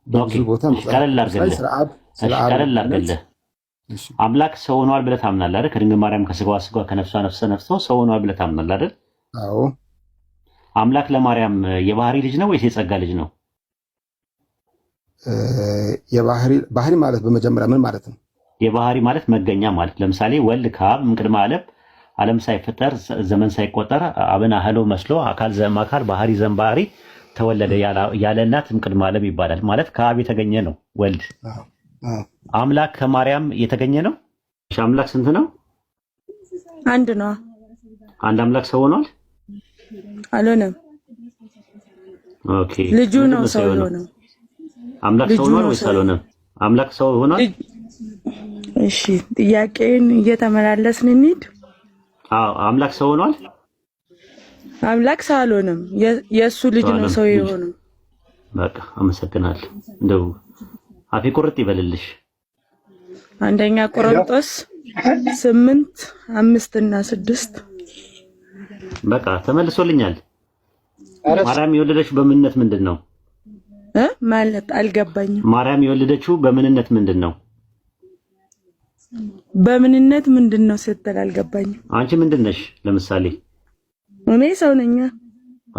በብዙ ቦታ ቀለል አድርግልህ አምላክ ሰው ሆኗል ብለህ ታምናለህ አይደል? ከድንግል ማርያም ከስጋዋ ስጋ ከነፍሷ ነፍስ ነፍሶ ሰው ሆኗል ብለህ ታምናለህ አይደል? አዎ። አምላክ ለማርያም የባህሪ ልጅ ነው ወይስ የጸጋ ልጅ ነው? ባህሪ ማለት በመጀመሪያ ምን ማለት ነው? የባህሪ ማለት መገኛ ማለት። ለምሳሌ ወልድ ከአብ እምቅድመ ዓለም ሳይፈጠር ዘመን ሳይቆጠር አብን አህሎ መስሎ አካል ዘእምአካል ባህሪ ዘእምባህሪ ተወለደ ያለ እናት እምቅድመ ዓለም ይባላል። ማለት ከአብ የተገኘ ነው ወልድ። አምላክ ከማርያም የተገኘ ነው። አምላክ ስንት ነው? አንድ ነው። አንድ አምላክ ሰው ሆኗል አልሆነም? ኦኬ። ልጁ ነው ሰው ሆኗል። አምላክ ሰው ሆኗል ወይስ አልሆነም? አምላክ ሰው ሆኗል። እሺ፣ ጥያቄን እየተመላለስን እንሂድ። አዎ፣ አምላክ ሰው ሆኗል። አምላክ ሰው አልሆነም። የእሱ ልጅ ነው ሰው የሆነው። በቃ አመሰግናለሁ። እንደው አፌ ቁርጥ ይበልልሽ። አንደኛ ቆሮንቶስ 8:5-6 በቃ ተመልሶልኛል። ማርያም የወለደችው በምንነት ምንድን ነው ማለት አልገባኝም። ማርያም የወለደችው በምንነት ምንድን ነው? በምንነት ምንድን ነው ስትል አልገባኝም። አንቺ ምንድን ነሽ? ለምሳሌ እኔ ሰው ነኝ።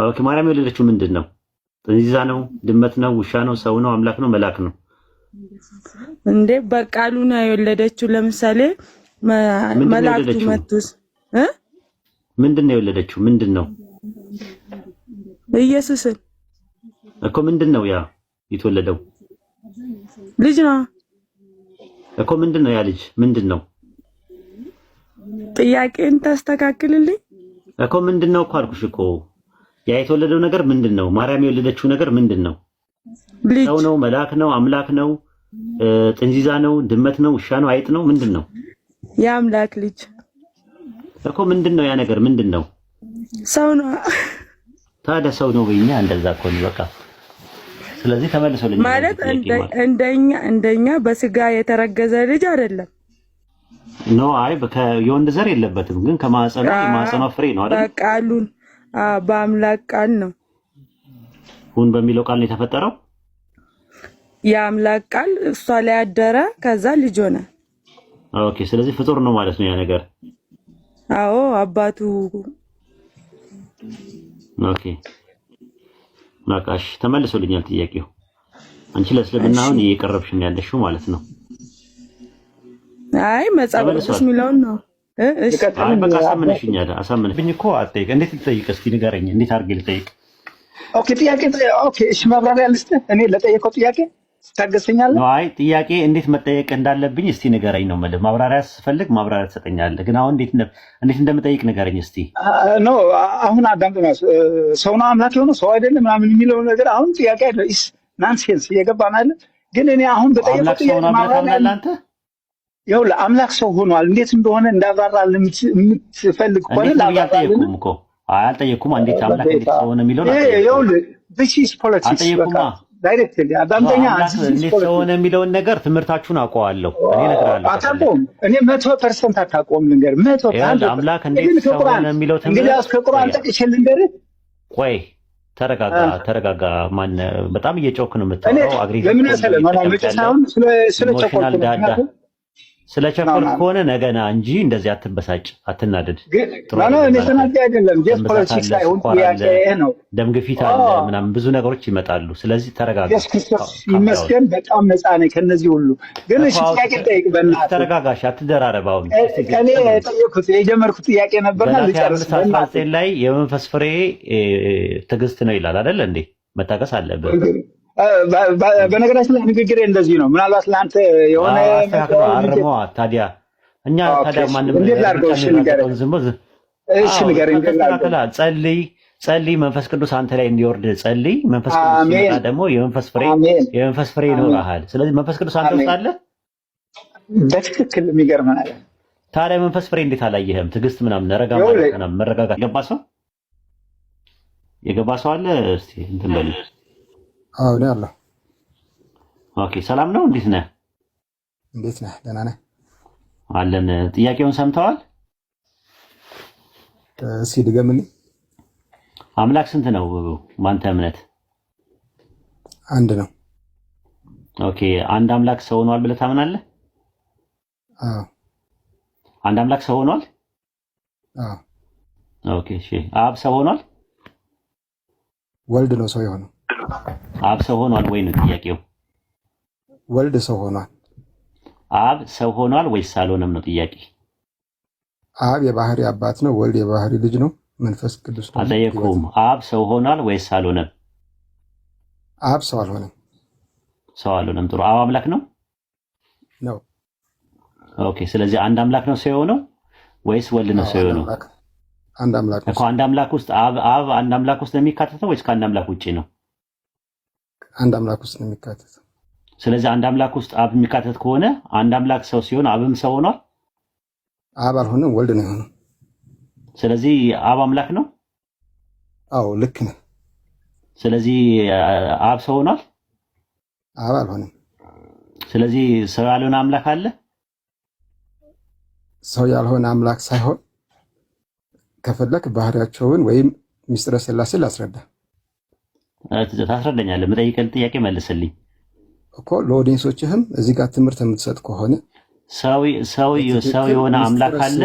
ኦኬ። ማርያም የወለደችው ምንድን ነው? እንስሳ ነው? ድመት ነው? ውሻ ነው? ሰው ነው? አምላክ ነው? መልአክ ነው? እንዴ በቃሉ ነው የወለደችው። ለምሳሌ መላእክቱ መጡስ ምንድን ነው የወለደችው? ምንድን ነው? ኢየሱስን እኮ ምንድን ነው ያ የተወለደው? ልጅ ነው እኮ ምንድን ነው ያ ልጅ? ምንድን ነው? ጥያቄን ታስተካክልልኝ እኮ ምንድን ነው እኮ አልኩሽ እኮ። ያ የተወለደው ነገር ምንድን ነው? ማርያም የወለደችው ነገር ምንድን ነው? ሰው ነው? መልአክ ነው? አምላክ ነው? ጥንዚዛ ነው? ድመት ነው? ውሻ ነው? አይጥ ነው? ምንድን ነው? የአምላክ ልጅ እኮ ምንድን ነው ያ ነገር? ምንድን ነው? ሰው ነው። ታዲያ ሰው ነው በእኛ እንደዛ እኮ ነው በቃ። ስለዚህ ተመልሶልኝ ማለት እንደኛ በስጋ የተረገዘ ልጅ አይደለም። ኖ አይ የወንድ ዘር የለበትም፣ ግን የማህፀኗ ፍሬ ነው አይደል? ቃሉን በአምላክ ቃል ነው ሁን በሚለው ቃል ነው የተፈጠረው። የአምላክ ቃል እሷ ላይ አደረ፣ ከዛ ልጅ ሆነ። ኦኬ። ስለዚህ ፍጡር ነው ማለት ነው ያ ነገር። አዎ አባቱ። ኦኬ ናቃሽ ተመልሶልኛል ጥያቄው። አንቺ ለእስልምና አሁን እየቀረብሽ ነው ያለሽው ማለት ነው። አይ መጽሐፍ ቅዱስ የሚለውን ነው። እሺ አይ በቃ አሳመነሽኛል። አሳመነሽኝ እኮ አትጠይቅ። እንዴት ልጠይቅ? እስኪ ንገረኝ። እንዴት አድርጌ ልጠይቅ? ኦኬ እሺ ማብራሪያ ልስጥህ። እኔ ለጠየቀው ጥያቄ ታገሰኛለህ? አይ ጥያቄ እንዴት መጠየቅ እንዳለብኝ እስቲ ንገረኝ ነው ማለት። ማብራሪያ ስፈልግ ማብራሪያ ትሰጠኛለህ፣ ግን አሁን እንዴት እንደምጠይቅ ንገረኝ እስቲ። ኖ አሁን አዳምጥ። ሰው ነው አምላክ የሆነው ሰው አይደለም ምናምን የሚለው ነገር አሁን ጥያቄ አይደለም። ኢስ ናንሴንስ እየገባን አይደል? ግን እኔ አሁን በጠየቀው ጥያቄ ማብራሪያ ይኸውልህ አምላክ ሰው ሆኗል። እንዴት እንደሆነ እንዳብራራልህ የምትፈልግ ከሆነ አልጠየኩም እኮ አልጠየኩም። እንዴት አምላክ እንዴት ሰው ሆነ የሚለው ይኸውልህ this is politics በቃ ዳይሬክትሊ አዳምጠኛ። እንዴት ሰው ሆነ የሚለውን ነገር ትምህርታችሁን አውቀዋለሁ እኔ እነግርሃለሁ። አታውቀውም? እኔ 100% አታውቀውም። ልንገርህ 100% አምላክ እንዴት ሰው ሆነ የሚለው ትምህርት እንግዲህ እስከ ቁርአን ጠቅሼ ልንገርህ። ቆይ ተረጋጋ። ማን በጣም እየጮክ ነው የምታወራው? አግሪ ለምን ሰለማን መጨሳውን ስለ ቸኮልኩ ነው። ስለ ቸኮል ከሆነ ነገና እንጂ እንደዚህ አትበሳጭ፣ አትናደድ። ማነው እኔ ተናደድ አይደለም። ጀስት ፖለቲክስ ላይ ሁሉ ጥያቄ ነው። ደም ግፊት አለ ምናምን ብዙ ነገሮች ይመጣሉ። ስለዚህ ተረጋጋ። ይመስገን በጣም ነፃ ነኝ ከነዚህ ሁሉ። ግን እሺ ጥያቄ ጠይቅ በእናትህ። ተረጋጋሽ፣ አትደራረብ። አሁን እኔ ጠየቅኩት የጀመርኩት ጥያቄ ነበርና ልጨርስ። በ19 ላይ የመንፈስ ፍሬ ትዕግስት ነው ይላል አይደል እንዴ? መታገስ አለብህ። በነገራችን ላይ ንግግሬ እንደዚህ ነው። ምናልባት ለአንተ የሆነ አርሞ ታዲያ እኛ ታዲያ ማንም ጸልይ፣ መንፈስ ቅዱስ አንተ ላይ እንዲወርድ ጸልይ። መንፈስ ቅዱስ ሲመጣ ደግሞ የመንፈስ ፍሬ ይኖርሃል። ስለዚህ መንፈስ ቅዱስ አንተ ውስጥ አለ በትክክል። የሚገርም ነገር ታዲያ መንፈስ ፍሬ እንዴት አላየህም? ትዕግስት ምናምን መረጋጋት የገባ ሰው አለ? እስቲ እንትን በል። አዎ ነው ያለው። ኦኬ ሰላም ነው። እንዴት ነህ? እንዴት ነህ? ደህና ነህ? አለን። ጥያቄውን ሰምተዋል? እስኪ ድገምልኝ። አምላክ ስንት ነው በአንተ እምነት? አንድ ነው። ኦኬ አንድ አምላክ ሰው ሆኗል ብለህ ታምናለህ? አዎ አንድ አምላክ ሰው ሆኗል? አዎ። ኦኬ እሺ አብ ሰው ሆኗል? ወልድ ነው ሰው የሆነው። አብ ሰው ሆኗል ወይ ነው ጥያቄው? ወልድ ሰው ሆኗል። አብ ሰው ሆኗል ወይስ አልሆነም ነው ጥያቄ? አብ የባህሪ አባት ነው፣ ወልድ የባህሪ ልጅ ነው፣ መንፈስ ቅዱስ ነው። አልጠየኩም። አብ ሰው ሆኗል ወይስ አልሆነም? አብ ሰው አልሆነም። ሰው አልሆነም። ጥሩ። አብ አምላክ ነው ነው። ኦኬ ስለዚህ አንድ አምላክ ነው ሰው የሆነው ወይስ ወልድ ነው ሰው የሆነው? አንድ አምላክ ነው። አንድ አምላክ ውስጥ አብ አንድ አምላክ ውስጥ ነው የሚካተተው ወይስ ከአንድ አምላክ ውጪ ነው? አንድ አምላክ ውስጥ ነው የሚካተተው። ስለዚህ አንድ አምላክ ውስጥ አብ የሚካተት ከሆነ አንድ አምላክ ሰው ሲሆን አብም ሰው ሆኗል? አብ አልሆነም፣ ወልድ ነው የሆነው። ስለዚህ አብ አምላክ ነው? አዎ ልክ ነህ። ስለዚህ አብ ሰው ሆኗል? አብ አልሆነም። ስለዚህ ሰው ያልሆነ አምላክ አለ? ሰው ያልሆነ አምላክ ሳይሆን ከፈለክ ባህሪያቸውን ወይም ሚስጥረ ሥላሴ ላስረዳ። ታስረዳኛለህ? የምጠይቅህን ጥያቄ መልስልኝ እኮ ለኦዲየንሶችህም እዚህ ጋር ትምህርት የምትሰጥ ከሆነ ሰው የሆነ አምላክ አለ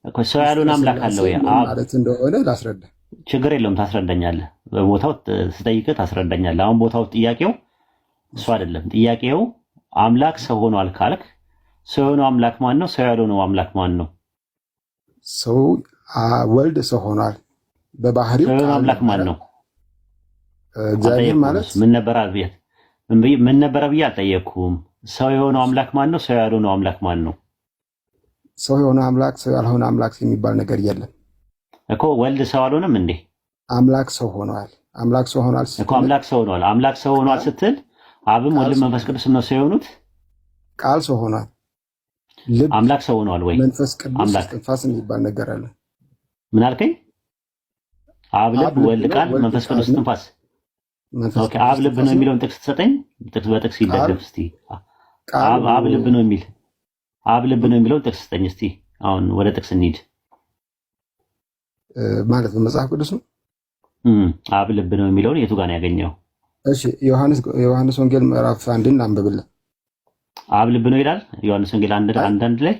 እኮ ሰው ያልሆነ አምላክ አለ ወይ ማለት እንደሆነ ላስረዳ። ችግር የለውም ታስረዳኛለህ። በቦታው ስጠይቅህ ታስረዳኛለህ። አሁን ቦታው ጥያቄው እሱ አይደለም። ጥያቄው አምላክ ሰው ሆኗል ካልክ ሰው የሆነው አምላክ ማን ነው? ሰው ያልሆነው አምላክ ማን ነው? ሰው ወልድ ሰው ሆኗል በባህሪው። ሰው የሆነው አምላክ ማን ነው? እግዚአብሔር ማለት ምን ነበረ ብዬ አልጠየቅኩም። ሰው የሆነው አምላክ ማን ነው? ሰው ያልሆነው አምላክ ማን ነው? ሰው የሆነ አምላክ ሰው ያልሆነ አምላክ የሚባል ነገር የለም እኮ። ወልድ ሰው አልሆነም እንዴ? አምላክ ሰው ሆኗል። አምላክ ሰው ሆኗል እኮ። አምላክ ሰው ሆኗል። አምላክ ሰው ሆኗል ስትል አብም ወልድም መንፈስ ቅዱስም ነው ሰው የሆኑት? ቃል ሰው ሆኗል። አምላክ ሰው ሆኗል ወይ? መንፈስ ቅዱስ ትንፋስ የሚባል ነገር አለ። ምን አልከኝ? አብ ልብ፣ ወልድ ቃል፣ መንፈስ ቅዱስ ትንፋስ። ኦኬ አብ ልብ ነው የሚለውን ጥቅስ ትሰጠኝ። ጥቅስ በጥቅስ ይደገፍ እስቲ። አብ ልብ ነው የሚል አብ ልብ ነው የሚለውን ጥቅስ ስጠኝ እስቲ። አሁን ወደ ጥቅስ እንሂድ። ማለት በመጽሐፍ ቅዱስ ነው። አብ ልብ ነው የሚለውን የቱ ጋር ነው ያገኘው? እሺ ዮሐንስ ወንጌል ምዕራፍ 1ን አንብብልን። አብ ልብ ነው ይላል ዮሐንስ ወንጌል 1 ላይ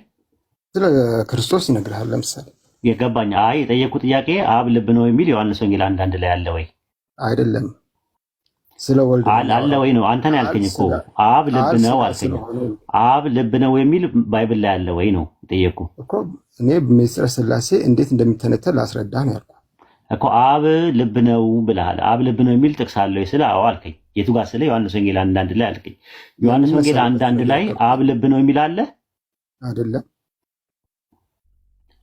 ስለ ክርስቶስ ይነግርሃል። ለምሳሌ የገባኝ የጠየቁት ጥያቄ አብ ልብ ነው የሚል ዮሐንስ ወንጌል 1 ላይ አለ ወይ? አይደለም። ስለ ወልድ አለ ወይ ነው አንተ ነው ያልከኝ እኮ። አብ ልብ ነው አልከኝ። አብ ልብ ነው የሚል ባይብል ላይ አለ ወይ ነው ጠየቁ እኮ። እኔ በሚስጥረ ሥላሴ እንዴት እንደሚተነተን ላስረዳ ነው ያልኩ እኮ። አብ ልብ ነው ብለሃል። አብ ልብ ነው የሚል ጥቅስ አለ ወይ ስለ አዎ አልከኝ። የቱ ጋር ስለ ዮሐንስ ወንጌል 1 ላይ አልከኝ። ዮሐንስ ወንጌል 1 ላይ አብ ልብ ነው የሚል አለ አይደለም?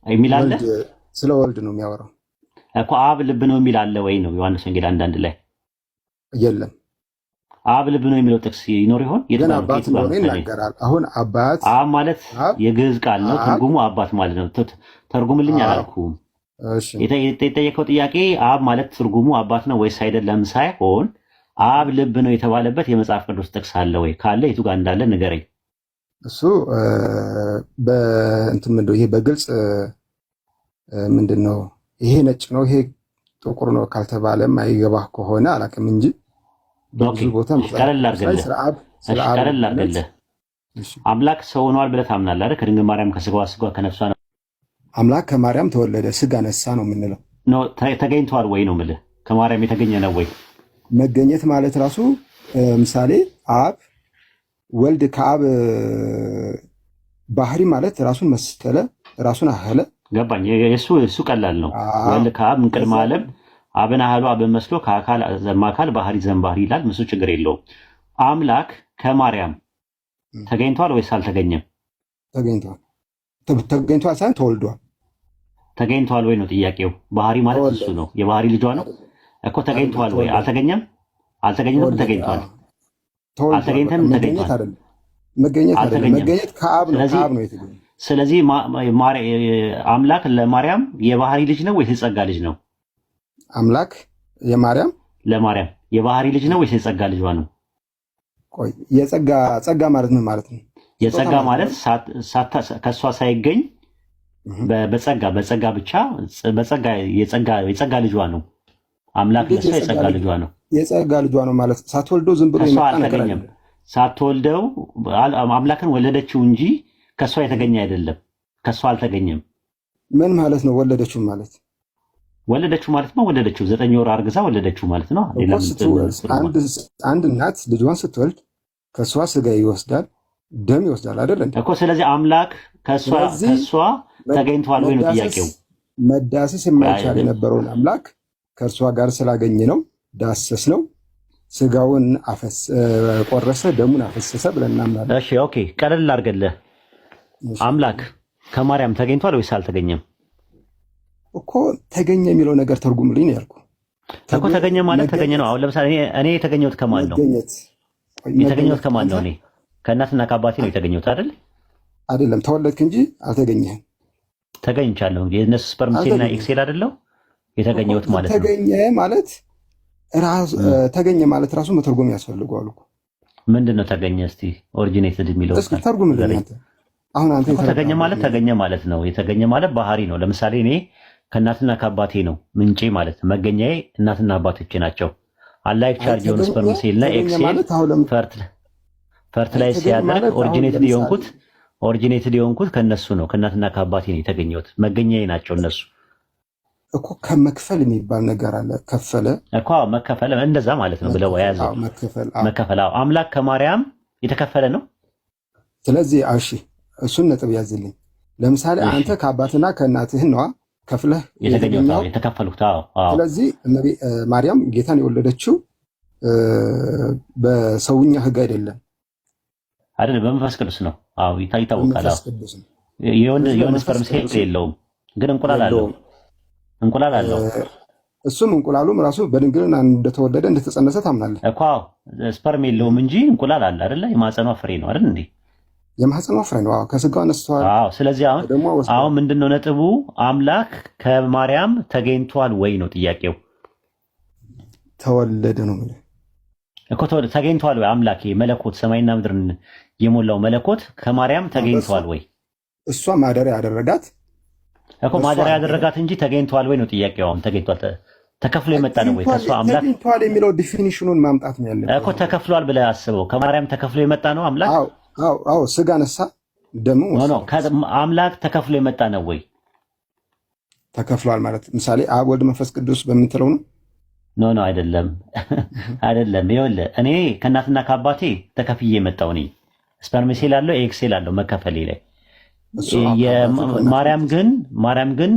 የሚል አለ። ስለ ወልድ ነው የሚያወራው እኮ። አብ ልብ ነው የሚል አለ ወይ ነው ዮሐንስ ወንጌል 1 ላይ የለም። አብ ልብ ነው የሚለው ጥቅስ ይኖር ይሆን? የት አባት እንደሆነ ይናገራል። አሁን አባት አብ ማለት የግዕዝ ቃል ነው። ትርጉሙ አባት ማለት ነው። ተርጉምልኝ አላልኩም። እሺ የጠየቀው ጥያቄ አብ ማለት ትርጉሙ አባት ነው ወይስ አይደለም ሳይሆን አብ ልብ ነው የተባለበት የመጽሐፍ ቅዱስ ጥቅስ አለ ወይ? ካለ የቱ ጋር እንዳለ ንገረኝ። እሱ በእንትን ምንድነው ይሄ በግልጽ ምንድነው ይሄ ነጭ ነው ይሄ ጥቁር ነው ካልተባለም አይገባህ ከሆነ አላውቅም እንጂ በብዙ ቦታ ቀለል አድርግልህ። አምላክ ሰው ሆኗል ብለህ ታምናለህ አይደል? ከድንግል ማርያም ከስጋዋ ስጋ ከነፍሷ ነው። አምላክ ከማርያም ተወለደ ስጋ ነሳ ነው የምንለው። ተገኝቷል ወይ ነው የምልህ። ከማርያም የተገኘ ነው ወይ? መገኘት ማለት ራሱ ምሳሌ አብ ወልድ ከአብ ባህሪ ማለት ራሱን መሰለ ራሱን አህለ። ገባኝ። እሱ ቀላል ነው። ወልድ ከአብ እምቅድመ ዓለም አብን አህሎ አብን መስሎ ከአካል ዘማካል ባህሪ ዘንባህሪ ይላል። ምሱ ችግር የለውም። አምላክ ከማርያም ተገኝቷል ወይስ አልተገኘም? ተገኝቷል። ተገኝቷል ሳይሆን ተወልዷል። ተገኝቷል ወይ ነው ጥያቄው። ባህሪ ማለት እሱ ነው። የባህሪ ልጇ ነው እኮ። ተገኝቷል ወይ? አልተገኘም። አልተገኘም። ተገኝቷል። አልተገኘም። ተገኝቷል። መገኘት ከአብ ነው። ከአብ ነው የተገኘው። ስለዚህ አምላክ ለማርያም የባህሪ ልጅ ነው ወይስ የጸጋ ልጅ ነው? አምላክ ለማርያም የባህሪ ልጅ ነው ወይስ የጸጋ ልጇ ነው? ቆይ ጸጋ ማለት ምን ማለት ነው? የጸጋ ማለት ከሷ ሳይገኝ በጸጋ ብቻ የጸጋ ልጇ ነው። አምላክ ለሷ የጸጋ ልጇ ነው። የጸጋ ልጇ ነው ማለት ሳትወልደው ዝም ብሎ ይመጣ ነገር አይደለም። ሳትወልደው አምላክን ወለደችው እንጂ ከሷ የተገኘ አይደለም። ከሷ አልተገኘም። ምን ማለት ነው? ወለደችው ማለት ወለደችው 9 ወር አርግዛ ወለደችው ማለት ነው። አንድ እናት ልጇን ስትወልድ ከሷ ስጋ ይወስዳል፣ ደም ይወስዳል አይደል እኮ። ስለዚህ አምላክ ከሷ ተገኝቷል ወይ ነው ጥያቄው። መዳሰስ የማይቻል የነበረውን አምላክ ከእርሷ ጋር ስላገኘ ነው ዳሰስ ነው። ስጋውን ቆረሰ፣ ደሙን አፈሰሰ ብለን እናምናለን። እሺ ኦኬ፣ ቀለል አድርገልህ አምላክ ከማርያም ተገኝቷል ወይስ አልተገኘም? እኮ ተገኘ የሚለው ነገር ተርጉምልኝ ነው ያልኩህ እኮ። ተገኘ ማለት ተገኘ ነው። አሁን ለምሳሌ እኔ የተገኘሁት ከማን ነው? የተገኘሁት ከማን ነው? እኔ ከእናትና ከአባቴ ነው የተገኘሁት አይደል? አይደለም፣ ተወለድክ እንጂ አልተገኘህም። ተገኝቻለሁ። የእነሱ ስፐርም ሴልና ኤክሴል አይደለው የተገኘሁት ማለት ነው። ተገኘ ማለት ራሱ መተርጎም ያስፈልገዋል እኮ። ምንድነው ተገኘ? እስቲ ኦሪጂኔትድ የሚለው እስኪ ተርጉምልኝ አንተ። አሁን አንተ ተገኘ ማለት ነው። የተገኘ ማለት ባህሪ ነው። ለምሳሌ እኔ ከእናትና ከአባቴ ነው ምንጬ ማለት ነው። መገኛዬ እናትና አባቶቼ ናቸው። አላይክ ቻርጅ የሆነ ስፐርም ሴልና ኤክሴል ፈርትላይዝ ሲያደርግ ኦሪጂኔትድ የሆንኩት ከነሱ ነው። ከእናትና ከአባቴ ነው የተገኘሁት። መገኛዬ ናቸው እነሱ እኮ። ከመክፈል የሚባል ነገር አለ። ከፈለ እኮ መከፈል እንደዛ ማለት ነው ብለው ያዘው። መከፈል አምላክ ከማርያም የተከፈለ ነው። ስለዚህ እሺ እሱን ነጥብ ያዝልኝ። ለምሳሌ አንተ ከአባትና ከእናትህ ነው ከፍለህ የተከፈሉት። ስለዚህ ማርያም ጌታን የወለደችው በሰውኛ ሕግ አይደለም፣ በመንፈስ ቅዱስ ነው። አዎ ይታወቃል። የወንድ ስፐርም ሴል የለውም፣ ግን እንቁላል አለው። እሱም እንቁላሉም ራሱ በድንግልና እንደተወለደ እንደተጸነሰ ታምናለህ እኮ። ስፐርም የለውም እንጂ እንቁላል አለ አይደለ? የማህፀኗ ፍሬ ነው አይደል እንዴ? የማህፀኗ ፍሬ ነው። ከስጋው ነስተዋል። ስለዚህ አሁን ምንድነው ነጥቡ? አምላክ ከማርያም ተገኝቷል ወይ ነው ጥያቄው። ተወለደ ነው እኮ። ተገኝቷል ወይ አምላክ መለኮት ሰማይና ምድርን የሞላው መለኮት ከማርያም ተገኝቷል ወይ? እሷ ማደሪያ ያደረጋት እኮ ማደሪያ ያደረጋት እንጂ ተገኝቷል ወይ ነው ጥያቄው። አሁን ተገኝቷል ተከፍሎ የመጣ ነው ወይ? ከሷ አምላክ ተገኝቷል የሚለው ዲፊኒሽኑን ማምጣት ነው ያለው እኮ። ተከፍሏል ብለህ አስበው። ከማርያም ተከፍሎ የመጣ ነው አምላክ። አዎ ስጋ ነሳ ደሙ ነው። አምላክ ተከፍሎ የመጣ ነው ወይ? ተከፍሏል ማለት ምሳሌ አብ ወልድ መንፈስ ቅዱስ በምንትለው ነው። ኖ አይደለም። ይኸውልህ እኔ ከእናትና ከአባቴ ተከፍዬ የመጣው ነኝ። ስፐርም ሴል አለው ኤክሴል አለው መከፈሌ ላይ። ማርያም ግን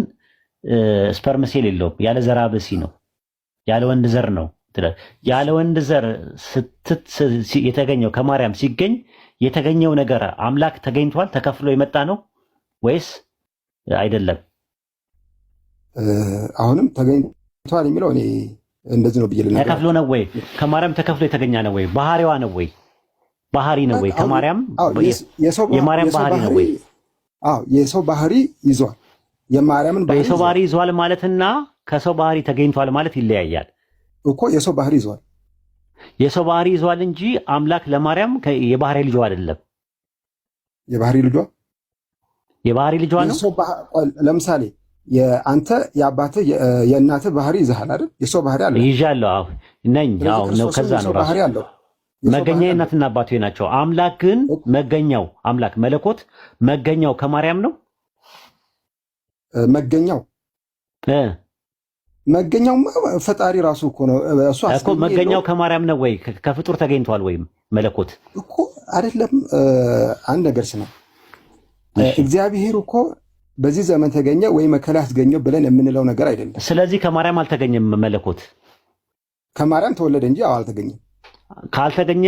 ስፐርም ሴል የለውም። ያለ ዘራ ብሲ ነው፣ ያለ ወንድ ዘር ነው። ያለ ወንድ ዘር የተገኘው ከማርያም ሲገኝ የተገኘው ነገር አምላክ ተገኝቷል ተከፍሎ የመጣ ነው ወይስ አይደለም? አሁንም ተገኝቷል የሚለው እኔ እንደዚህ ነው ብዬ ልነግርህ። ተከፍሎ ነው ወይ? ከማርያም ተከፍሎ የተገኘ ነው ወይ? ባህሪዋ ነው ወይ? ባህሪ ነው ወይ? ከማርያም የማርያም ባህሪ ነው ወይ? የሰው ባህሪ ይዟል። የማርያምን ባህሪ የሰው ባህሪ ይዟል ማለትና ከሰው ባህሪ ተገኝቷል ማለት ይለያያል እኮ። የሰው ባህሪ ይዟል። የሰው ባህሪ ይዟል እንጂ አምላክ ለማርያም የባህሪ ልጇ አይደለም። የባህሪ ልጇ ነው። ለምሳሌ የአንተ የአባትህ የእናትህ ባህሪ ይዘሃል አይደል? የሰው ባህሪ አለ። ይዣለሁ። አዎ ነኝ። አዎ ነው። ከዛ ነው ራሱ መገኛ እናትና አባቴ ናቸው። አምላክ ግን አምላክ መለኮት መገኛው ከማርያም ነው። መገኛው ፈጣሪ ራሱ እኮ ነው እኮ። መገኛው ከማርያም ነው ወይ? ከፍጡር ተገኝቷል ወይም መለኮት እኮ አይደለም። አንድ ነገር ስነ እግዚአብሔር እኮ በዚህ ዘመን ተገኘ ወይ መከላ ያስገኘው ብለን የምንለው ነገር አይደለም። ስለዚህ ከማርያም አልተገኘም መለኮት። ከማርያም ተወለደ እንጂ አልተገኘም። ካልተገኘ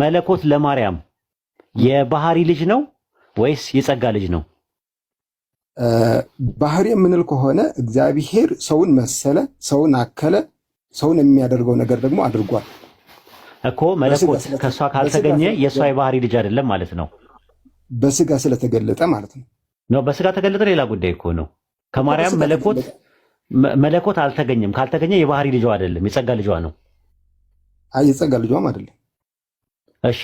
መለኮት ለማርያም የባህሪ ልጅ ነው ወይስ የጸጋ ልጅ ነው? ባህሪ የምንል ከሆነ እግዚአብሔር ሰውን መሰለ፣ ሰውን አከለ፣ ሰውን የሚያደርገው ነገር ደግሞ አድርጓል እኮ። መለኮት ከሷ ካልተገኘ የሷ የባህሪ ልጅ አይደለም ማለት ነው። በስጋ ስለተገለጠ ማለት ነው። በስጋ ተገለጠ ሌላ ጉዳይ እኮ ነው። ከማርያም መለኮት አልተገኘም። ካልተገኘ የባህሪ ልጇ አይደለም፣ የጸጋ ልጇ ነው። የጸጋ ልጇም አይደለም። እሺ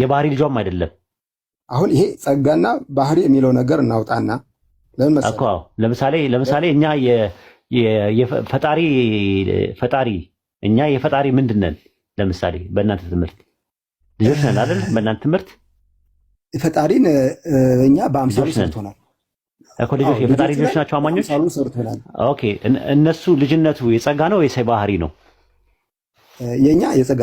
የባህሪ ልጇም አይደለም። አሁን ይሄ ጸጋና ባህሪ የሚለው ነገር እናውጣና ለምሳሌ እኛ ፈጣሪ እኛ የፈጣሪ ምንድን ነን? ለምሳሌ በእናንተ ትምህርት ልጆች ነን አይደል? በእናንተ ትምህርት ፈጣሪን እኛ በአምሳሉ ሰርቶናል እኮ። ልጆች የፈጣሪ ልጆች ናቸው አማኞች። ኦኬ እነሱ ልጅነቱ የጸጋ ነው ወይስ ባህሪ ነው? የኛ የጸጋ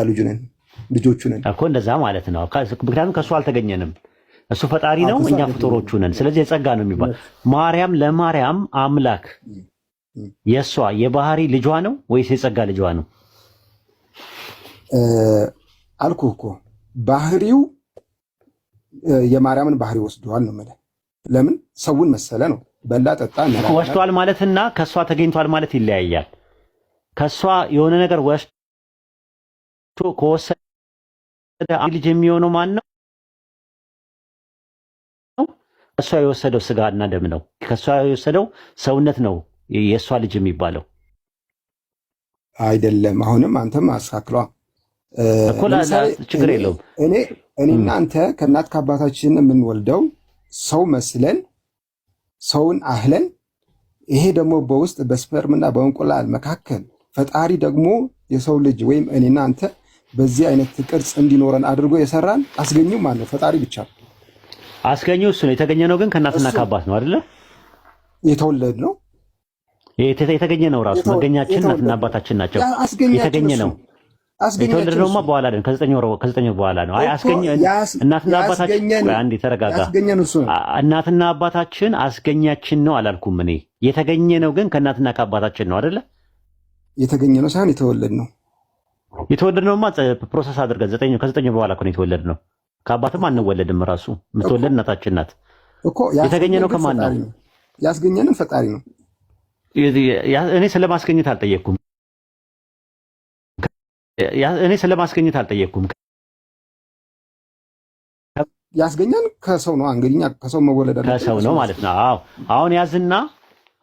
ልጆቹ ነን እኮ እንደዛ ማለት ነው። ምክንያቱም ከሱ አልተገኘንም። እሱ ፈጣሪ ነው፣ እኛ ፍጡሮቹ ነን። ስለዚህ የጸጋ ነው የሚባል። ማርያም ለማርያም አምላክ የሷ የባህሪ ልጇ ነው ወይስ የጸጋ ልጇ ነው? አልኩህ እኮ ባህሪው የማርያምን ባህሪ ወስዷል ነው ማለት። ለምን ሰውን መሰለ ነው። በላ ጠጣ ነው ወስዷል ማለትና ከሷ ተገኝቷል ማለት ይለያያል። ከሷ የሆነ ነገር ወስዶ ከወሰደ ልጅ የሚሆነው ማን ነው? ከሷ የወሰደው ስጋና ደም ነው። ከሷ የወሰደው ሰውነት ነው የሷ ልጅ የሚባለው አይደለም። አሁንም አንተም አሳክሏ እኮ ችግር የለውም። እኔና አንተ ከእናት ከአባታችን የምንወልደው ሰው መስለን ሰውን አህለን፣ ይሄ ደግሞ በውስጥ በስፐርምና በእንቁላል መካከል ፈጣሪ ደግሞ የሰው ልጅ ወይም እኔና አንተ በዚህ አይነት ቅርጽ እንዲኖረን አድርጎ የሰራን አስገኙ ማን ነው? ፈጣሪ ብቻ አስገኘው። እሱ ነው የተገኘ ነው። ግን ከእናትና ከአባት ነው አይደለ? የተወለድ ነው የተገኘ ነው። ራሱ መገኛችን እናትና አባታችን ናቸው። የተገኘ ነው። የተወለደ ነውማ በኋላ አይደል? ከዘጠኝ ወር በኋላ ነው። አይ አስገኘ እናትና አባታችን። አንዴ ተረጋጋ። እናትና አባታችን አስገኛችን ነው አላልኩም እኔ። የተገኘ ነው ግን ከእናትና ከአባታችን ነው አይደለ? የተገኘ ነው ሳይሆን የተወለድ ነው። የተወለድ ነውማ ፕሮሰስ አድርገን ከዘጠኝ ወር በኋላ እኮ ነው የተወለድ ነው። ከአባትም አንወለድም። ራሱ የምትወለድ እናታችን ናት እኮ። የተገኘ ነው ከማን ነው? ያስገኘንን ፈጣሪ ነው። እኔ ስለማስገኘት አልጠየቅኩም። ያስገኘን ከሰው ነው። እንግዲህ ከሰው መወለድ አለ ከሰው ነው ማለት ነው። አዎ አሁን ያዝና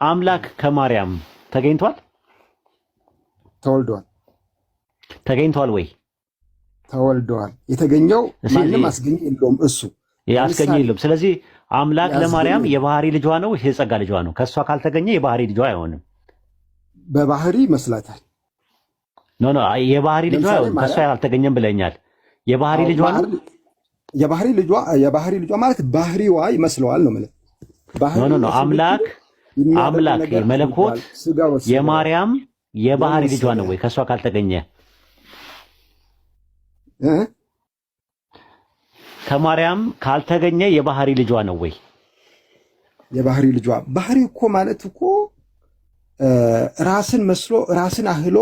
አምላክ ከማርያም ተገኝቷል? ተወልዷል። ተገኝቷል ወይ? ተወልደዋል። የተገኘው ማንም አስገኝ የለውም። እሱ ያስገኝ የለውም። ስለዚህ አምላክ ለማርያም የባህሪ ልጇ ነው፣ የጸጋ ልጇ ነው። ከሷ ካልተገኘ የባህሪ ልጇ አይሆንም። በባህሪ መስላታል። ኖ የባህሪ ልጇ አይሆንም። ከሷ አልተገኘም ብለኛል። የባህሪ ልጇ ነው። የባህሪ ልጇ ማለት ባህሪዋ ይመስለዋል ነው ማለት። ኖ አምላክ መለኮት የማርያም የባህሪ ልጇ ነው ወይ? ከሷ ካልተገኘ ከማርያም ካልተገኘ የባህሪ ልጇ ነው ወይ? የባህሪ ልጇ ባህሪ እኮ ማለት እኮ ራስን መስሎ ራስን አህሎ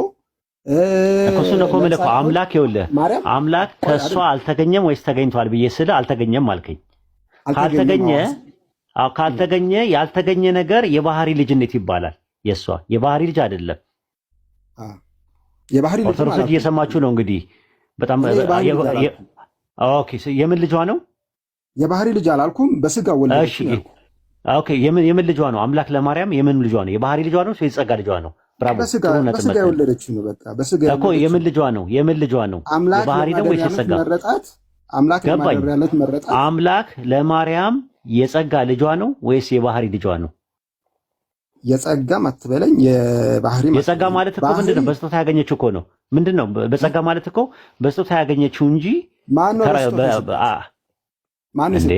እኮ መልኩ አምላክ ይኸውልህ፣ አምላክ ከሷ አልተገኘም ወይስ ተገኝቷል ብዬ ስለ አልተገኘም አልከኝ። ካልተገኘ ያልተገኘ ነገር የባህሪ ልጅነት ይባላል። የሷ የባህሪ ልጅ አይደለም። የባህሪ ልጅ ኦርቶዶክስ እየሰማችሁ ነው እንግዲህ በጣም ኦኬ። የምን ልጇ ነው? የባህሪ ልጅ አላልኩም፣ በስጋ ወለደች። ኦኬ የምን ልጇ ነው? አምላክ ለማርያም የምን ልጇ ነው? የባህሪ ልጇ ነው? የጸጋ ልጇ ነው? ብራቮ። በስጋ የወለደችው ነው። በቃ በስጋ እኮ የምን ልጇ ነው? የምን ልጇ ነው? የባህሪ ነው ወይስ የጸጋ? አምላክ ለማርያም መረጣት። አምላክ ለማርያም የጸጋ ልጇ ነው ወይስ የባህሪ ልጇ ነው? የጸጋም አትበለኝ የባህሪ። የጸጋ ማለት እኮ ምንድነው? በስጦታ ያገኘችው እኮ ነው። ምንድነው በጸጋ ማለት እኮ በስጦታ ያገኘችው እንጂ ማነው እንዴ?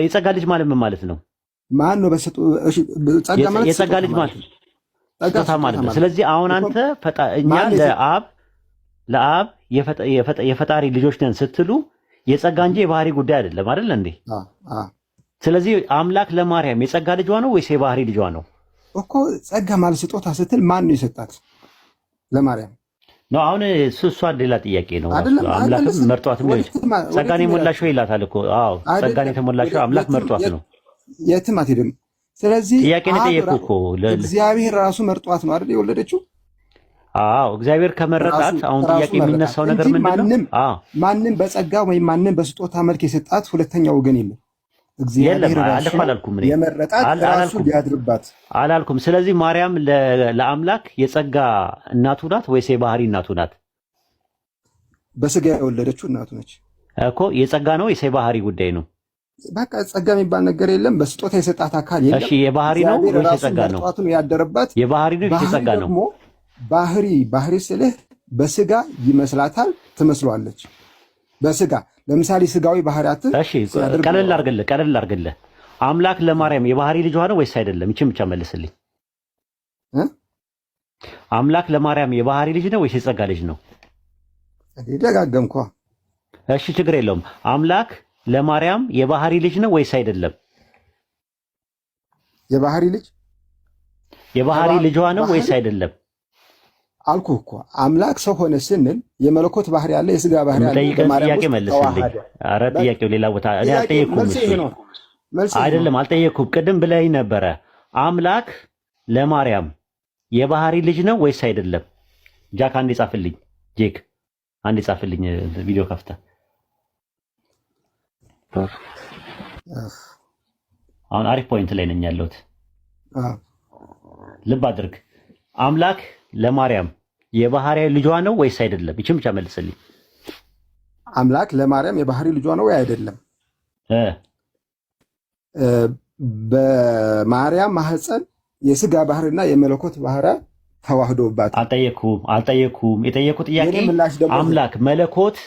የጸጋ ልጅ ማለት ምን ማለት ነው? ማነው የጸጋ ልጅ ማለት ነው? ስጦታ ማለት ነው። ስለዚህ አሁን አንተ እኛ ለአብ የፈጣሪ ልጆች ነን ስትሉ የጸጋ እንጂ የባህሪ ጉዳይ አይደለም አይደል እንዴ? ስለዚህ አምላክ ለማርያም የጸጋ ልጇ ነው ወይስ የባህሪ ልጇ ነው እኮ? ጸጋ ማለት ስጦታ ስትል ማን ነው የሰጣት ለማርያም ነው? አሁን እሷ ሌላ ጥያቄ ነው። አምላክም መርጧትም ነው። ጸጋን የሞላሽው ይላታል እኮ። አዎ ጸጋን የተሞላሽው አምላክ መርጧት ነው። የትም አትሄድም። ስለዚህ ጥያቄ ነው የጠየኩህ እኮ። እግዚአብሔር ራሱ መርጧት ነው አይደል የወለደችው? አዎ እግዚአብሔር ከመረጣት አሁን ጥያቄ የሚነሳው ነገር ምንድነው? ማንም በጸጋ ወይም ማንም በስጦታ መልክ የሰጣት ሁለተኛ ወገን የለም። እግዚአብሔር ራሱ የመረጣት ራሱ ሊያድርባት አላልኩም። ስለዚህ ማርያም ለአምላክ የጸጋ እናቱ ናት ወይስ የባህሪ እናቱ ናት? በስጋ የወለደችው እናቱ ነች እኮ። የጸጋ ነው ወይስ የባህሪ ጉዳይ ነው? በቃ ጸጋ የሚባል ነገር የለም። በስጦታ የሰጣት አካል የለም። እሺ የባህሪ ነው ወይስ የጸጋ ነው? ያደረባት የባህሪ ነው ወይስ የጸጋ ነው? ባህሪ ስልህ በስጋ ይመስላታል፣ ትመስሏለች። በስጋ ለምሳሌ ስጋዊ ባህሪያት እሺ፣ ቀለል አድርግልህ። አምላክ ለማርያም የባህሪ ልጇ ነው ወይስ አይደለም? ይቺን ብቻ መልስልኝ። አምላክ ለማርያም የባህሪ ልጅ ነው ወይስ የጸጋ ልጅ ነው? ደጋገምኳ። እሺ፣ ችግር የለውም። አምላክ ለማርያም የባህሪ ልጅ ነው ወይስ አይደለም? የባህሪ ልጇ ነው ወይስ አይደለም? አልኩህ እኮ አምላክ ሰው ሆነ ስንል የመለኮት ባህሪ ያለ የስጋ ባህሪ ያለ ጥያቄ መልስልኝ። ኧረ ጥያቄው ሌላ ቦታ እኔ አልጠየቅኩም። አይደለም አልጠየቅኩም። ቅድም ብለኸኝ ነበረ አምላክ ለማርያም የባህሪ ልጅ ነው ወይስ አይደለም? ጃክ አንዴ ጻፍልኝ። ጄክ አንዴ ጻፍልኝ። ቪዲዮ ከፍተህ አሁን አሪፍ ፖይንት ላይ ነኝ ያለሁት። ልብ አድርግ። አምላክ ለማርያም የባህሪ ልጇ ነው ወይስ አይደለም? ይቺን ብቻ መልስልኝ። አምላክ ለማርያም የባህሪ ልጇ ነው ወይ አይደለም? በማርያም ማህፀን የስጋ ባህርና የመለኮት ባህሪ ተዋህዶባት። አልጠየኩም። የጠየኩት ጥያቄ አምላክ መለኮት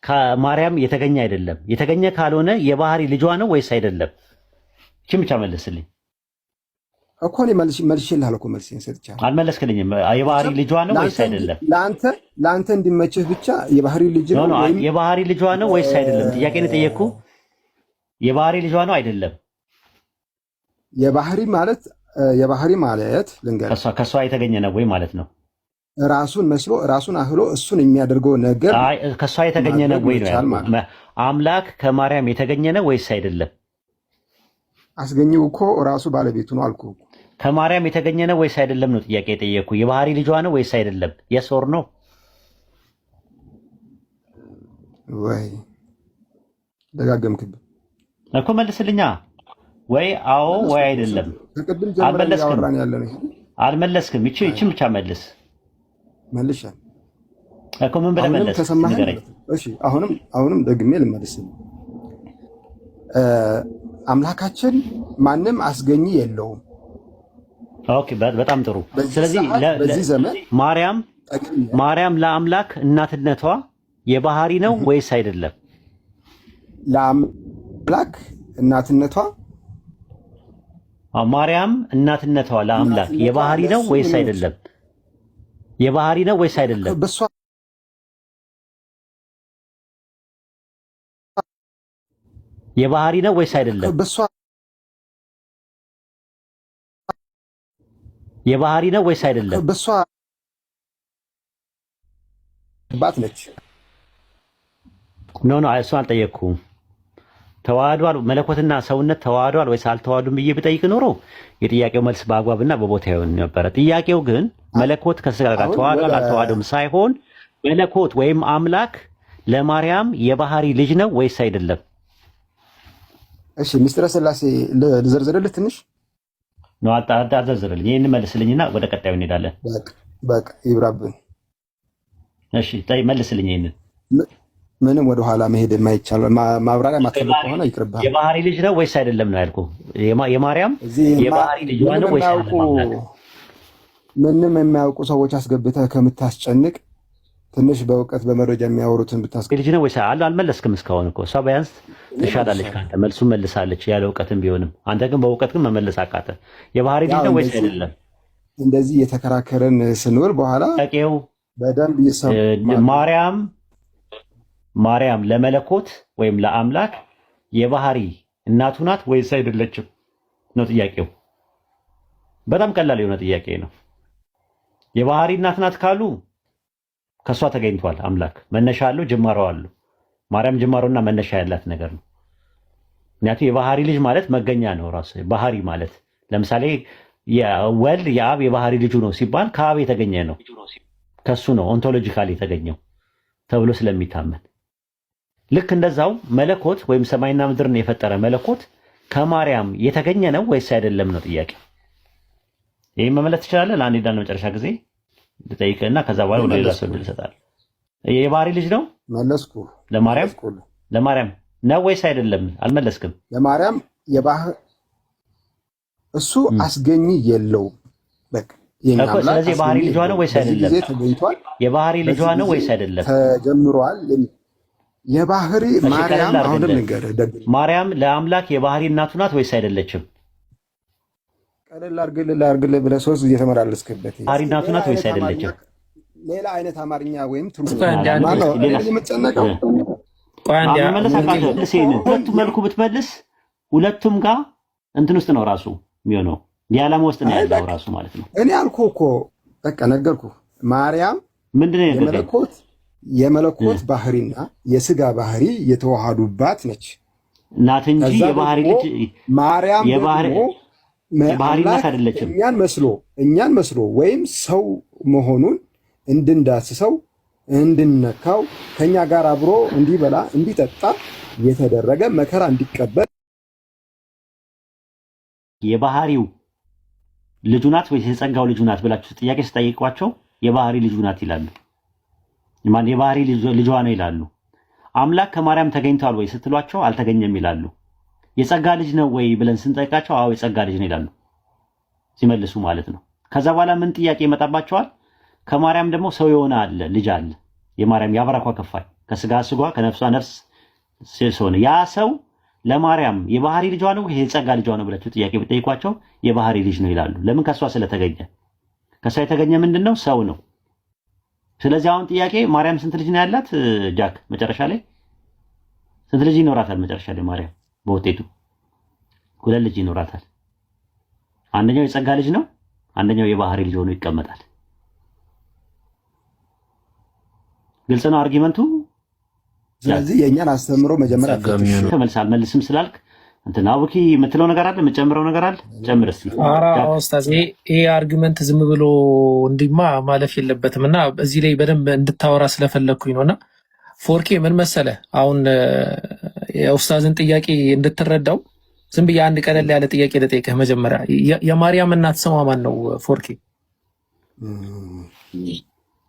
ከማርያም የተገኘ አይደለም። የተገኘ ካልሆነ የባህሪ ልጇ ነው ወይስ አይደለም? ይቺን ብቻ መልስልኝ እኮ እኔ መልሼልሃለሁ እኮ መልሴን ሰጥቻለሁ። አልመለስክልኝም። የባህሪ ልጇ ነው ወይስ አይደለም? ለአንተ እንዲመችህ ብቻ የባህሪ ልጅ ነው ወይስ የባህሪ ልጇ ነው ወይስ አይደለም? ጥያቄን የጠየቅኩህ የባህሪ ልጇ ነው አይደለም? የባህሪ ማለት ልንገርህ ከሷ የተገኘ ነው ወይ ማለት ነው? ራሱን መስሎ ራሱን አህሎ እሱን የሚያደርገው ነገር ከሷ የተገኘ ነው ወይ ነው? አምላክ ከማርያም የተገኘ ነው ወይስ አይደለም? አስገኘው እኮ ራሱ ባለቤቱ ነው አልኩህ። ከማርያም የተገኘ ነው ወይስ አይደለም ነው ጥያቄ የጠየቅኩህ። የባህሪ ልጇ ነው ወይስ አይደለም? የስ ኦር ኖ? ወይ ደጋገምክብኝ እኮ መልስልኛ። ወይ አዎ ወይ አይደለም። አልመለስክም። ይቺን ብቻ መልስ። መልሻል እኮ ምን ብለህ መለስ? እሺ አሁንም ደግሜ ልመልስልህ። አምላካችን ማንም አስገኝ የለውም። ኦኬ፣ በጣም ጥሩ። ስለዚህ በዚህ ዘመን ማርያም ለአምላክ እናትነቷ የባህሪ ነው ወይስ አይደለም? ለአምላክ እናትነቷ ማርያም እናትነቷ ለአምላክ የባህሪ ነው ወይስ አይደለም? የባህሪ ነው ወይስ አይደለም? የባህሪ ነው ወይስ አይደለም? የባህሪ ነው ወይስ አይደለም? በሷ ባት ነች። ኖ እሱን አልጠየቅኩም። ተዋህዷል መለኮትና ሰውነት ተዋህዷል ወይስ አልተዋህዱም ብዬ ብጠይቅ ኖሮ የጥያቄው መልስ በአግባብና በቦታ ይሆን ነበረ። ጥያቄው ግን መለኮት ከስጋ ጋር ተዋህዷል አልተዋህዱም ሳይሆን መለኮት ወይም አምላክ ለማርያም የባህሪ ልጅ ነው ወይስ አይደለም? እሺ ምስጢረ ሥላሴ ልዘርዝርልህ ትንሽ ነው። አታዘርዝርልኝ። ይሄን መልስልኝና ወደ ቀጣዩ እንሄዳለን። በቃ ይብራብን። እሺ መልስልኝ። ይሄንን ምንም ወደ ኋላ መሄድ የማይቻል ማብራሪያ ማትፈልግ ከሆነ ይቅርብሃል። የባህሪ ልጅ ነው ወይስ አይደለም ነው ያልኩህ። የማርያም የባህሪ ልጅ ነው ወይስ አይደለም? ምንም የማያውቁ ሰዎች አስገብተህ ከምታስጨንቅ ትንሽ በእውቀት በመረጃ የሚያወሩትን ብታስገብ ልጅ ነው ወይስ አልመለስክም? እስካሁን እኮ እሷ ቢያንስ ትሻላለች ካንተ፣ መልሱ መልሳለች ያለ እውቀትም ቢሆንም፣ አንተ ግን በእውቀት ግን መመለስ አቃተ። የባህሪ ልጅ ነው ወይስ አይደለም? እንደዚህ እየተከራከረን ስንውል በኋላ ጠቄው በደንብ ይሰማል። ማርያም ለመለኮት ወይም ለአምላክ የባህሪ እናቱ ናት ወይስ አይደለችም ነው ጥያቄው። በጣም ቀላል የሆነ ጥያቄ ነው። የባህሪ እናት ናት ካሉ ከሷ ተገኝቷል። አምላክ መነሻ አለው፣ ጅማሮ አለው። ማርያም ጅማሮና መነሻ ያላት ነገር ነው። ምክንያቱም የባህሪ ልጅ ማለት መገኛ ነው። ራሱ ባህሪ ማለት ለምሳሌ የወልድ የአብ የባህሪ ልጁ ነው ሲባል ከአብ የተገኘ ነው፣ ከሱ ነው ኦንቶሎጂካሊ የተገኘው ተብሎ ስለሚታመን፣ ልክ እንደዛው መለኮት ወይም ሰማይና ምድርን የፈጠረ መለኮት ከማርያም የተገኘ ነው ወይስ አይደለም ነው ጥያቄ። ይሄን መመለስ ትችላለህ? ለአንድ ዳን መጨረሻ ጊዜ ልጠይቅህና ከዛ በኋላ ወደ ሌላ ሰው ልሰጣለሁ። የባህሪ ልጅ ነው መለስኩ። ለማርያም ነው ወይስ አይደለም? አልመለስክም። ለማርያም እሱ አስገኝ የለውም። በቃ ስለዚህ የባህሪ ልጇ ነው ወይስ አይደለም? የባህሪ ልጇ ነው ወይስ አይደለም? ተጀምሯል። የባህሪ ማርያም አሁንም ንገረህ ማርያም ለአምላክ የባህሪ እናቱ ናት ወይስ አይደለችም? ቀለል አድርግልህ ብለህ ሶስት ጊዜ ተመላለስክበት። ባህሪ እናቱ ናት ወይስ አይደለችም? ሌላ አይነት አማርኛ ወይም ሁለቱም መልኩ ብትመልስ ሁለቱም ጋር እንትን ውስጥ ነው ራሱ የሚሆነው ዲያላማ ውስጥ ነው ያለው ራሱ ማለት ነው። እኔ አልኩህ እኮ በቃ ነገርኩህ። ማርያም ምንድነው የመለኮት ባህሪና የስጋ ባህሪ የተዋሃዱባት ነች ናት እንጂ የባህሪ ልጅ ማርያም የባህሪ እናት አይደለችም። እኛን መስሎ ወይም ሰው መሆኑን እንድንዳስሰው እንድንነካው ከኛ ጋር አብሮ እንዲበላ እንዲጠጣ የተደረገ መከራ እንዲቀበል የባህሪው ልጁ ናት ወይስ የጸጋው ልጁ ናት ብላችሁ ጥያቄ ስጠይቋቸው የባህሪ ልጁ ናት ይላሉ። ማን የባህሪ ልጇ ነው ይላሉ። አምላክ ከማርያም ተገኝቷል ወይ ስትሏቸው አልተገኘም ይላሉ። የጸጋ ልጅ ነው ወይ ብለን ስንጠይቃቸው አዎ የጸጋ ልጅ ነው ይላሉ ሲመልሱ ማለት ነው። ከዛ በኋላ ምን ጥያቄ ይመጣባቸዋል? ከማርያም ደግሞ ሰው የሆነ አለ ልጅ አለ። የማርያም ያበራኳ ከፋይ ከስጋ ስጋ ከነፍሷ ነፍስ ሲሆን ያ ሰው ለማርያም የባህሪ ልጇ ነው ወይ የጸጋ ልጇ ነው ብላችሁ ጥያቄ ብትጠይቋቸው የባህሪ ልጅ ነው ይላሉ። ለምን? ከሷ ስለተገኘ። ከሷ የተገኘ ምንድነው? ሰው ነው። ስለዚህ አሁን ጥያቄ ማርያም ስንት ልጅ ነው ያላት? ጃክ መጨረሻ ላይ ስንት ልጅ ይኖራታል? መጨረሻ ላይ ማርያም በውጤቱ 2 ልጅ ይኖራታል። አንደኛው የጸጋ ልጅ ነው፣ አንደኛው የባህሪ ልጅ ሆኖ ይቀመጣል። ግልጽ ነው አርጊመንቱ። ስለዚህ የኛን አስተምሮ መጀመሪያ ተመልሳል መልስም ስላልክ እንትና አቡኪ የምትለው ነገር አለ? የምትጨምረው ነገር አለ? ጨምር እስኪ። ኧረ ኡስታዝ ይሄ አርጊመንት ዝም ብሎ እንዲማ ማለፍ የለበትም እና እዚህ ላይ በደንብ እንድታወራ ስለፈለግኩኝ ነውና ፎርኬ ምን መሰለ አሁን የኡስታዝን ጥያቄ እንድትረዳው ዝም ብዬ አንድ ቀለል ያለ ጥያቄ ልጠይቅህ። መጀመሪያ የማርያም እናት ስሟ ማን ነው ፎርኬ?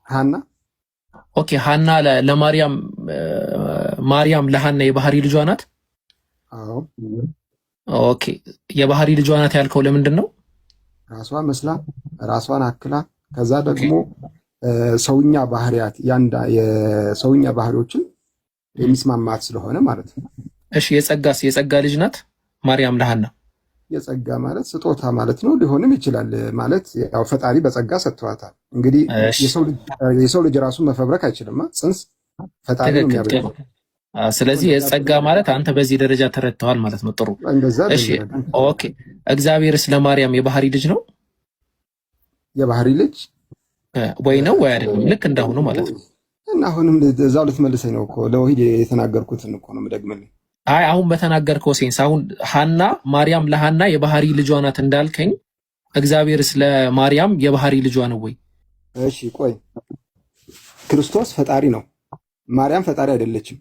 ሐና። ኦኬ ሐና ለማርያም ማርያም ለሐና የባህሪ ልጇ ናት? አዎ። ኦኬ የባህሪ ልጇ ናት ያልከው ለምንድን ነው? ራሷን መስላ ራሷን አክላ ከዛ ደግሞ ሰውኛ ባህሪያት የሰውኛ ባህሪዎችን የሚስማማት ስለሆነ ማለት ነው። እሺ የጸጋ ልጅ ናት ማርያም ለሐና? የጸጋ ማለት ስጦታ ማለት ነው። ሊሆንም ይችላል ማለት ያው ፈጣሪ በጸጋ ሰጥቷታል። እንግዲህ የሰው ልጅ ራሱን መፈብረክ አይችልም። ጽንስ ፈጣሪ ነው የሚያበረው። ስለዚህ የጸጋ ማለት አንተ በዚህ ደረጃ ተረድተዋል ማለት ነው። ጥሩ እሺ ኦኬ። እግዚአብሔርስ ለማርያም የባህሪ ልጅ ነው? የባህሪ ልጅ ወይ ነው ወይ አይደለም? ልክ እንዳሁኑ ማለት ነው። እና አሁንም እዛው ልትመልሰኝ ነው እኮ ለወሂድ የተናገርኩትን እኮ ነው የምደግምልኝ። አይ አሁን በተናገርከው ሴንስ አሁን ሐና ማርያም ለሐና የባህሪ ልጇ ናት እንዳልከኝ እግዚአብሔርስ ለማርያም የባህሪ ልጇ ነው ወይ? እሺ ቆይ ክርስቶስ ፈጣሪ ነው፣ ማርያም ፈጣሪ አይደለችም።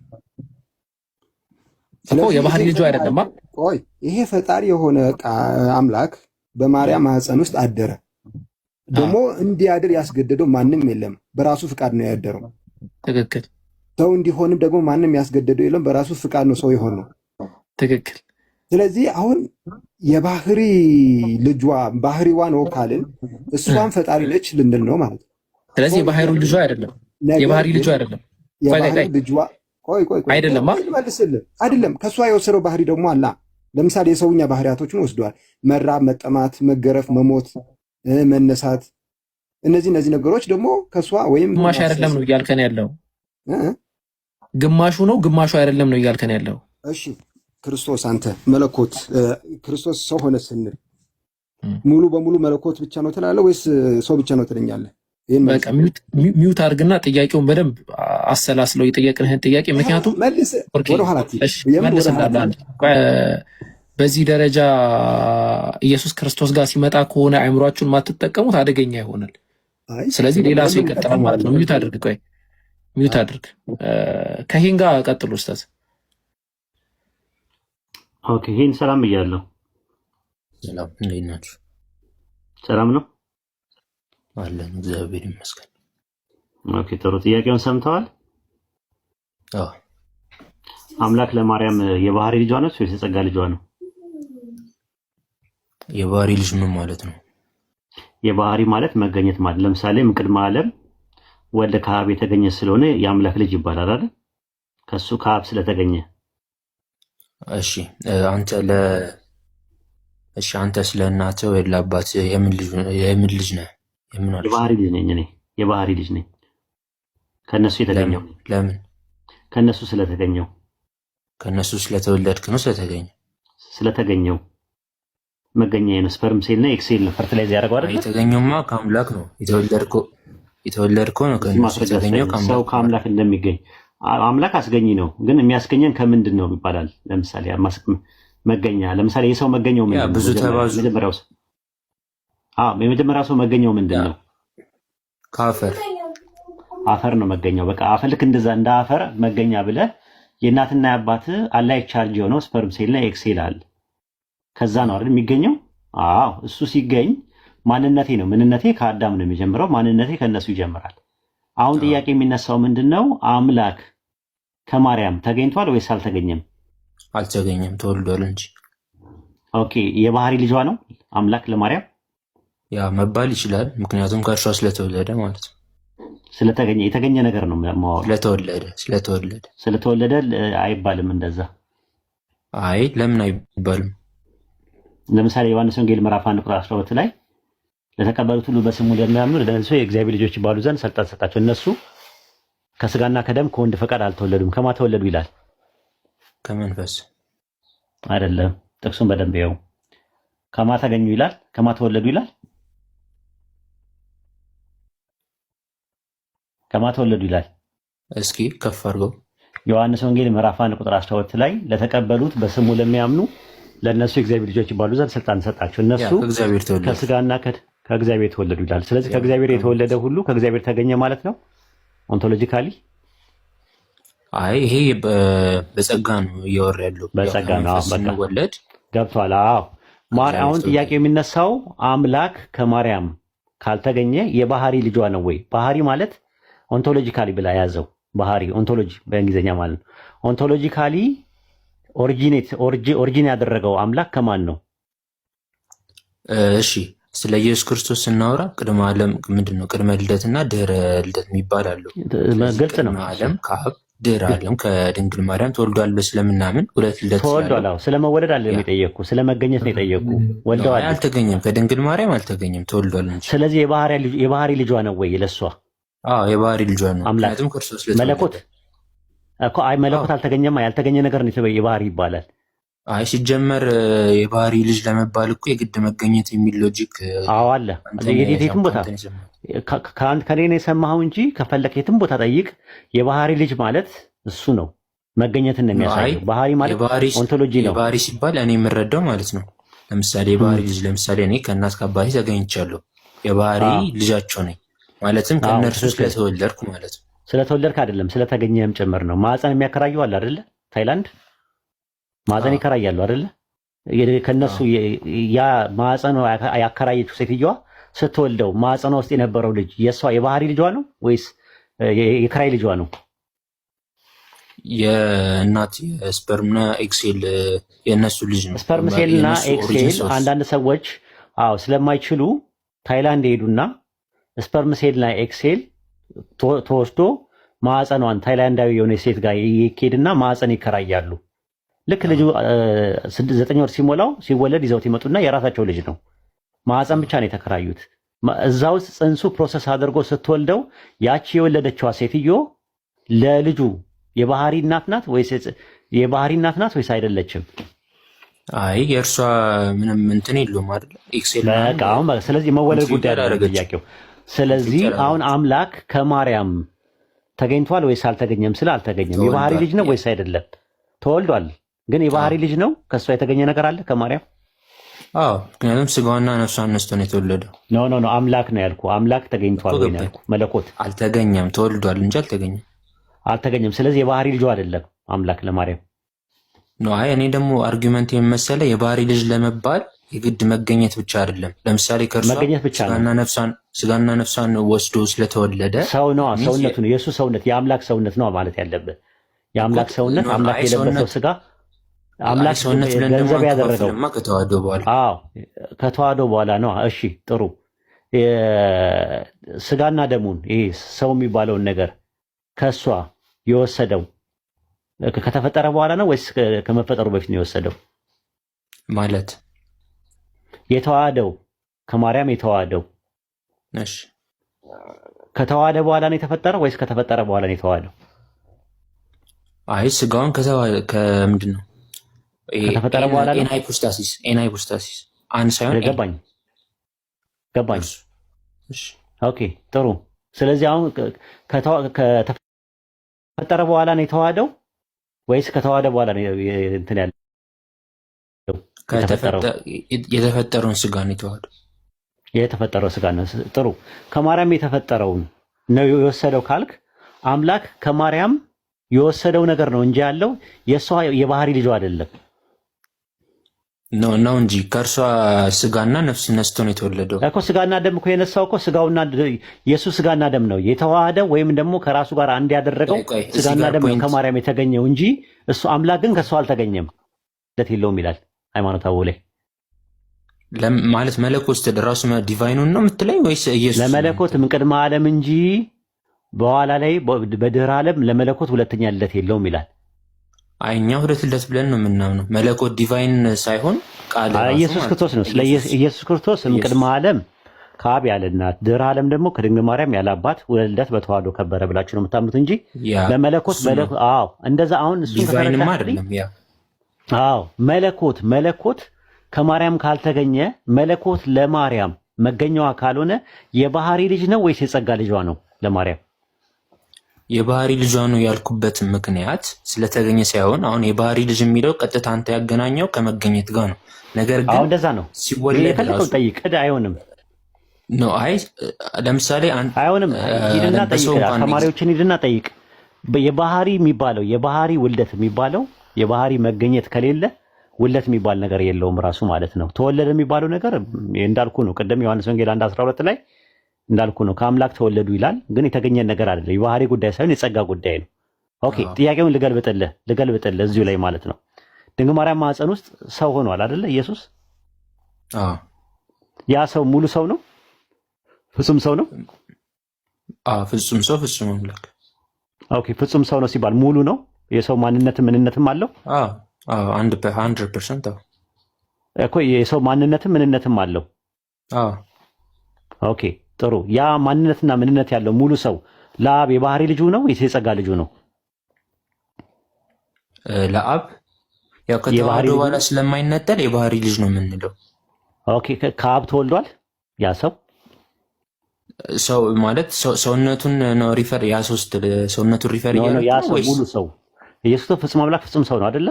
ስለዚህ የባህሪ ልጇ አይደለም። ቆይ ይሄ ፈጣሪ የሆነ አምላክ በማርያም ማህፀን ውስጥ አደረ። ደግሞ እንዲያድር ያስገደደው ማንም የለም፣ በራሱ ፍቃድ ነው ያደረው። ትክክል። ሰው እንዲሆንም ደግሞ ማንም ያስገደደው የለም፣ በራሱ ፍቃድ ነው ሰው የሆነው። ትክክል። ስለዚህ አሁን የባህሪ ልጇ ባህሪዋ ነው ካልን እሷን ፈጣሪ ነች ልንል ነው ማለት ነው። ስለዚህ የባህሪ ልጇ አይደለም፣ የባህሪ ልጇ አይደለም። ቆይ አይደለም መልስልህ። አይደለም ከሷ የወሰደው ባህሪ ደግሞ አላ። ለምሳሌ የሰውኛ ባህሪያቶችን ወስደዋል። መራብ፣ መጠማት፣ መገረፍ፣ መሞት፣ መነሳት። እነዚህ ነገሮች ደግሞ ከሷ ወይም ግማሽ አይደለም ነው እያልከን ያለው። ግማሹ ነው ግማሹ አይደለም ነው እያልከን ያለው። እሺ ክርስቶስ አንተ መለኮት ክርስቶስ ሰው ሆነ ስንል ሙሉ በሙሉ መለኮት ብቻ ነው ትላለህ ወይስ ሰው ብቻ ነው ትለኛለህ? በቃ ሚውት አድርግና ጥያቄውን በደንብ አሰላስለው የጠየቅንህን ጥያቄ። ምክንያቱም በዚህ ደረጃ ኢየሱስ ክርስቶስ ጋር ሲመጣ ከሆነ አእምሯችሁን ማትጠቀሙት አደገኛ ይሆናል። ስለዚህ ሌላ ሰው ይቀጥላል ማለት ነው። ሚውት አድርግ። ቆይ ሚውት አድርግ። ከሂን ጋር ቀጥሉ ኡስታዝ። ኦኬ ሂን ሰላም ብያለሁ። ሰላም እንዴት ናችሁ? ሰላም ነው አለን እግዚአብሔር ይመስገን። ኦኬ ጥሩ። ጥያቄውን ሰምተዋል? አዎ። አምላክ ለማርያም የባህሪ ልጇ ነው ወይስ የጸጋ ልጇ ነው? የባህሪ ልጅ ምን ማለት ነው? የባህሪ ማለት መገኘት ማለት ለምሳሌ እምቅድመ ዓለም ወልድ ከአብ የተገኘ ስለሆነ የአምላክ ልጅ ይባላል አይደል? ከሱ ከአብ ስለተገኘ። እሺ አንተ ስለ እናትህ ወይ ለአባትህ የምን ልጅ ነህ? የባህሪ ልጅ ነኝ እኔ። የባህሪ ልጅ ነኝ ከነሱ የተገኘው። ለምን? ከነሱ ስለተገኘው። ከነሱ ስለተወለድክ ነው? ስለተገኘው መገኛዬ ነው። ስፐርም ሴል ነው፣ ኤክሴል ነው። ፈርቲላይዝ ያደርገው አይደል? የተገኘውማ ከአምላክ ነው። የተወለድከው ነው ከነሱ የተገኘው ሰው ከአምላክ እንደሚገኝ አምላክ አስገኝ ነው። ግን የሚያስገኘን ከምንድን ነው ይባላል? ለምሳሌ መገኛ፣ ለምሳሌ የሰው መገኘው ምንድን ነው? ብዙ ተባዙ። የመጀመሪያው ሰው መገኘው ምንድን ነው? ከአፈር አፈር ነው መገኛው። በቃ አፈር ልክ እንደዛ እንደ አፈር መገኛ ብለህ የእናትና የአባት አላይክ ቻርጅ የሆነው ስፐርም ሴል እና ኤክሴል አለ። ከዛ ነው አይደል የሚገኘው? አዎ እሱ ሲገኝ ማንነቴ ነው። ምንነቴ ከአዳም ነው የሚጀምረው። ማንነቴ ከነሱ ይጀምራል። አሁን ጥያቄ የሚነሳው ምንድነው? አምላክ ከማርያም ተገኝቷል ወይስ አልተገኘም? አልተገኘም፣ ተወልዷል እንጂ። ኦኬ፣ የባህሪ ልጇ ነው አምላክ ለማርያም ያ መባል ይችላል። ምክንያቱም ከእርሷ ስለተወለደ ማለት ነው። ስለተገኘ የተገኘ ነገር ነው ማወቅ። ስለተወለደ አይባልም እንደዛ። አይ ለምን አይባልም? ለምሳሌ ዮሐንስ ወንጌል ምዕራፍ 1 ቁጥር 12 ላይ ለተቀበሉት ሁሉ በስሙ ለሚያምኑ ለእነሱ የእግዚአብሔር ልጆች ይባሉ ዘንድ ስልጣን ሰጣቸው። እነሱ ከስጋና ከደም ከወንድ ፈቃድ አልተወለዱም። ከማ ተወለዱ ይላል? ከመንፈስ አይደለም። ጥቅሱን በደንብ ይኸው። ከማ ተገኙ ይላል? ከማ ተወለዱ ይላል? ከማ ተወለዱ ይላል? እስኪ ከፍ አድርገው። ዮሐንስ ወንጌል ምዕራፍ 1 ቁጥር 12 ላይ ለተቀበሉት በስሙ ለሚያምኑ ለእነሱ የእግዚአብሔር ልጆች ይባሉ ዘንድ ስልጣን ሰጣቸው። እነሱ ከስጋና ከእግዚአብሔር ተወለዱ ይላል። ስለዚህ ከእግዚአብሔር የተወለደ ሁሉ ከእግዚአብሔር ተገኘ ማለት ነው ኦንቶሎጂካሊ። አይ ይሄ በጸጋ ነው እያወራ ያለው። በጸጋ ነው ስንወለድ ገብቷል። አዎ አሁን ጥያቄው የሚነሳው አምላክ ከማርያም ካልተገኘ የባህሪ ልጇ ነው ወይ? ባህሪ ማለት ኦንቶሎጂካሊ ብላ ያዘው። ባህሪ ኦንቶሎጂ በእንግሊዝኛ ማለት ነው። ኦንቶሎጂካሊ ኦሪጂን ያደረገው አምላክ ከማን ነው? እሺ ስለ ኢየሱስ ክርስቶስ ስናወራ ቅድመ ዓለም ምንድነው? ቅድመ ልደትና ድህረ ልደት የሚባል አለው። ግልጽ ነው። ዓለም ከአብ ድህረ ዓለም ከድንግል ማርያም ተወልዷል ስለምናምን ሁለት ልደት ተወልዷል። ስለመወለድ አለ የጠየቁ፣ ስለመገኘት ነው የጠየቁ። ወልደዋል። አልተገኘም፣ ከድንግል ማርያም አልተገኘም፣ ተወልዷል እንጂ። ስለዚህ የባህሪ ልጇ ነው ወይ ለሷ? አዎ የባህሪ ልጇ ነው። ምክንያቱም ክርስቶስ መለኮት እኮ መለኮት አልተገኘማ። ያልተገኘ ነገር ነው የባህሪ ይባላል። አይ ሲጀመር የባህሪ ልጅ ለመባል እኮ የግድ መገኘት የሚል ሎጂክ አለ። የትም ቦታ ከኔ ነው የሰማኸው እንጂ ከፈለክ የትም ቦታ ጠይቅ። የባህሪ ልጅ ማለት እሱ ነው፣ መገኘትን ነው የሚያሳየው። ባህሪ ማለት ኦንቶሎጂ ነው። የባህሪ ሲባል እኔ የምረዳው ማለት ነው። ለምሳሌ የባህሪ ልጅ፣ ለምሳሌ እኔ ከእናት ከአባቴ ተገኝቻለሁ፣ የባህሪ ልጃቸው ነኝ ማለትም ከእነርሱ ስለተወለድኩ ማለት ነው። ስለተወለድክ አይደለም ስለተገኘህም ጭምር ነው። ማዕፀን የሚያከራዩ አለ አይደለ? ታይላንድ ማዕፀን ይከራያሉ አይደለ? ከነሱ ያ ማዕፀን ያከራየችው ሴትዮዋ ስትወልደው ማዕፀኗ ውስጥ የነበረው ልጅ የሷ የባህሪ ልጇ ነው ወይስ የክራይ ልጇ ነው? የእናት ስፐርምና ኤክሴል የእነሱ ልጅ ነው። ስፐርም ሴልና ኤክሴል አንዳንድ ሰዎች ስለማይችሉ ታይላንድ ሄዱና ስፐርም ሴልና ኤክሴል ተወስዶ ማዕፀኗን ታይላንዳዊ የሆነ ሴት ጋር ይኬድና ማዕፀን ይከራያሉ። ልክ ልጁ 9 ወር ሲሞላው ሲወለድ ይዘውት ይመጡና የራሳቸው ልጅ ነው። ማዕፀን ብቻ ነው የተከራዩት። እዛ ውስጥ ጽንሱ ፕሮሰስ አድርጎ ስትወልደው ያቺ የወለደችዋ ሴትዮ ለልጁ የባህሪ እናት ናት ወይስ አይደለችም? አይ የእርሷ ምንም እንትን የለውም አይደል? ኤክሴል ስለዚህ መወለድ ጉዳይ አይደለም ጥያቄው። ስለዚህ አሁን አምላክ ከማርያም ተገኝቷል ወይስ አልተገኘም? አልተገኘም። የባህሪ ልጅ ነው ወይስ አይደለም? ተወልዷል። ግን የባህሪ ልጅ ነው። ከሷ የተገኘ ነገር አለ ከማርያም? አዎ፣ ምክንያቱም ስጋዋና ነፍሷን ነስቶ ነው የተወለደው። ኖ አምላክ ነው ያልኩ። አምላክ ተገኝቷል ወይ ነው ያልኩ። መለኮት አልተገኘም፣ ተወልዷል እንጂ አልተገኘም። ስለዚህ የባህሪ ልጅ አይደለም አምላክ ለማርያም ነው። አይ እኔ ደግሞ አርጊመንት የመሰለ የባህሪ ልጅ ለመባል የግድ መገኘት ብቻ አይደለም። ለምሳሌ ከእርሷ ስጋና ነፍሷን ወስዶ ስለተወለደ ሰው ነው። ሰውነቱ ነው የእሱ ሰውነት፣ የአምላክ ሰውነት ነው ማለት ያለብህ። የአምላክ ሰውነት አምላክ የለበሰው ስጋ አምላክ ሰውነት ገንዘብ ያደረገው ከተዋህዶ በኋላ ነው። እሺ ጥሩ። ስጋና ደሙን ይሄ ሰው የሚባለውን ነገር ከእሷ የወሰደው ከተፈጠረ በኋላ ነው ወይስ ከመፈጠሩ በፊት ነው የወሰደው? ማለት የተዋሃደው ከማርያም የተዋሃደው እሺ፣ ከተዋሃደ በኋላ ነው የተፈጠረው ወይስ ከተፈጠረ በኋላ ነው የተዋሃደው? አይ ስጋውን ከምንድን ነው ከተፈጠረ በኋላ ነው። ኤናይፖስታሲስ አንድ ሳይሆን ገባኝ። እሺ ኦኬ ጥሩ። ስለዚህ አሁን ከተፈጠረ በኋላ ነው የተዋሃደው ወይስ ከተዋሃደ በኋላ ነው እንትን ያለው? የተፈጠረውን ስጋ ነው የተዋሃደው። የተፈጠረው ስጋ ነው። ጥሩ። ከማርያም የተፈጠረውን ነው የወሰደው ካልክ አምላክ ከማርያም የወሰደው ነገር ነው እንጂ ያለው የሷ የባህሪ ልጇ አይደለም። ነው እንጂ ከእርሷ ስጋና ነፍስ ነስቶ ነው የተወለደው እኮ። ስጋና ደም እኮ የነሳው እኮ ስጋውና የሱ ስጋና ደም ነው የተዋሃደ ወይም ደግሞ ከራሱ ጋር አንድ ያደረገው ስጋና ደም ነው ከማርያም የተገኘው እንጂ እሱ አምላክ ግን ከሱ አልተገኘም። ለት የለውም ይላል ሃይማኖታው ላይ ማለት መለኮት ራሱ ዲቫይኑን ነው የምትለኝ ወይስ ኢየሱስ? ለመለኮት ቅድመ ዓለም እንጂ በኋላ ላይ በድህረ ዓለም ለመለኮት ሁለተኛ ልደት የለውም ይላል። እኛ ሁለት ልደት ብለን ነው የምናምነው። መለኮት ዲቫይን ሳይሆን ቃል ኢየሱስ ክርስቶስ ነው። ስለ ኢየሱስ ክርስቶስ ቅድመ ዓለም ከአብ ያለ እናት ድህረ ዓለም ደግሞ ከድንግል ማርያም ያለ አባት ልደት በተዋህዶ ከበረ ብላችሁ ነው የምታምኑት እንጂ ለመለኮት እንደዛ አሁን እሱ ዲቫይንም አይደለም። መለኮት ከማርያም ካልተገኘ መለኮት ለማርያም መገኘዋ ካልሆነ የባህሪ ልጅ ነው ወይስ የጸጋ ልጇ ነው? ለማርያም የባህሪ ልጇ ነው ያልኩበት ምክንያት ስለተገኘ ሳይሆን አሁን የባህሪ ልጅ የሚለው ቀጥታ አንተ ያገናኘው ከመገኘት ጋር ነው። ነገር ግን እንደዛ ነው ሲወለድ ራሱ ጠይቅ አይሆንም ነው። ለምሳሌ አይሆንም። ሂድና ጠይቅ፣ ተማሪዎችን ሂድና ጠይቅ። የባህሪ የሚባለው የባህሪ ውልደት የሚባለው የባህሪ መገኘት ከሌለ ውለት የሚባል ነገር የለውም ራሱ ማለት ነው። ተወለደ የሚባለው ነገር እንዳልኩ ነው። ቅድም ዮሐንስ ወንጌል 1:12 ላይ እንዳልኩ ነው። ከአምላክ ተወለዱ ይላል፣ ግን የተገኘ ነገር አይደለም። የባህሪ ጉዳይ ሳይሆን የጸጋ ጉዳይ ነው። ኦኬ ጥያቄውን ልገልብጥልህ እዚሁ ላይ ማለት ነው። ድንግል ማርያም ማህፀን ውስጥ ሰው ሆኗል አይደለ? ኢየሱስ ያ ሰው ሙሉ ሰው ነው? ፍጹም ሰው ነው? ፍጹም ሰው፣ ፍጹም አምላክ። ኦኬ ፍጹም ሰው ነው ሲባል ሙሉ ነው? የሰው ማንነትም ምንነትም አለው? 100% እኮ የሰው ማንነትም ምንነትም አለው። ኦኬ ጥሩ። ያ ማንነትና ምንነት ያለው ሙሉ ሰው ለአብ የባህሪ ልጁ ነው ወይስ የጸጋ ልጁ ነው? ለአብ ያው ከተዋህዶ በኋላ ስለማይነጠል የባህሪ ልጅ ነው የምንለው። ኦኬ ከአብ ተወልዷል ያ ሰው ማለት ሰውነቱን ነው ሪፈር ሰውነቱን ሪፈር ያለው ወይስ ሙሉ ሰው? ኢየሱስ ፍጹም አምላክ ፍጹም ሰው ነው አይደለ?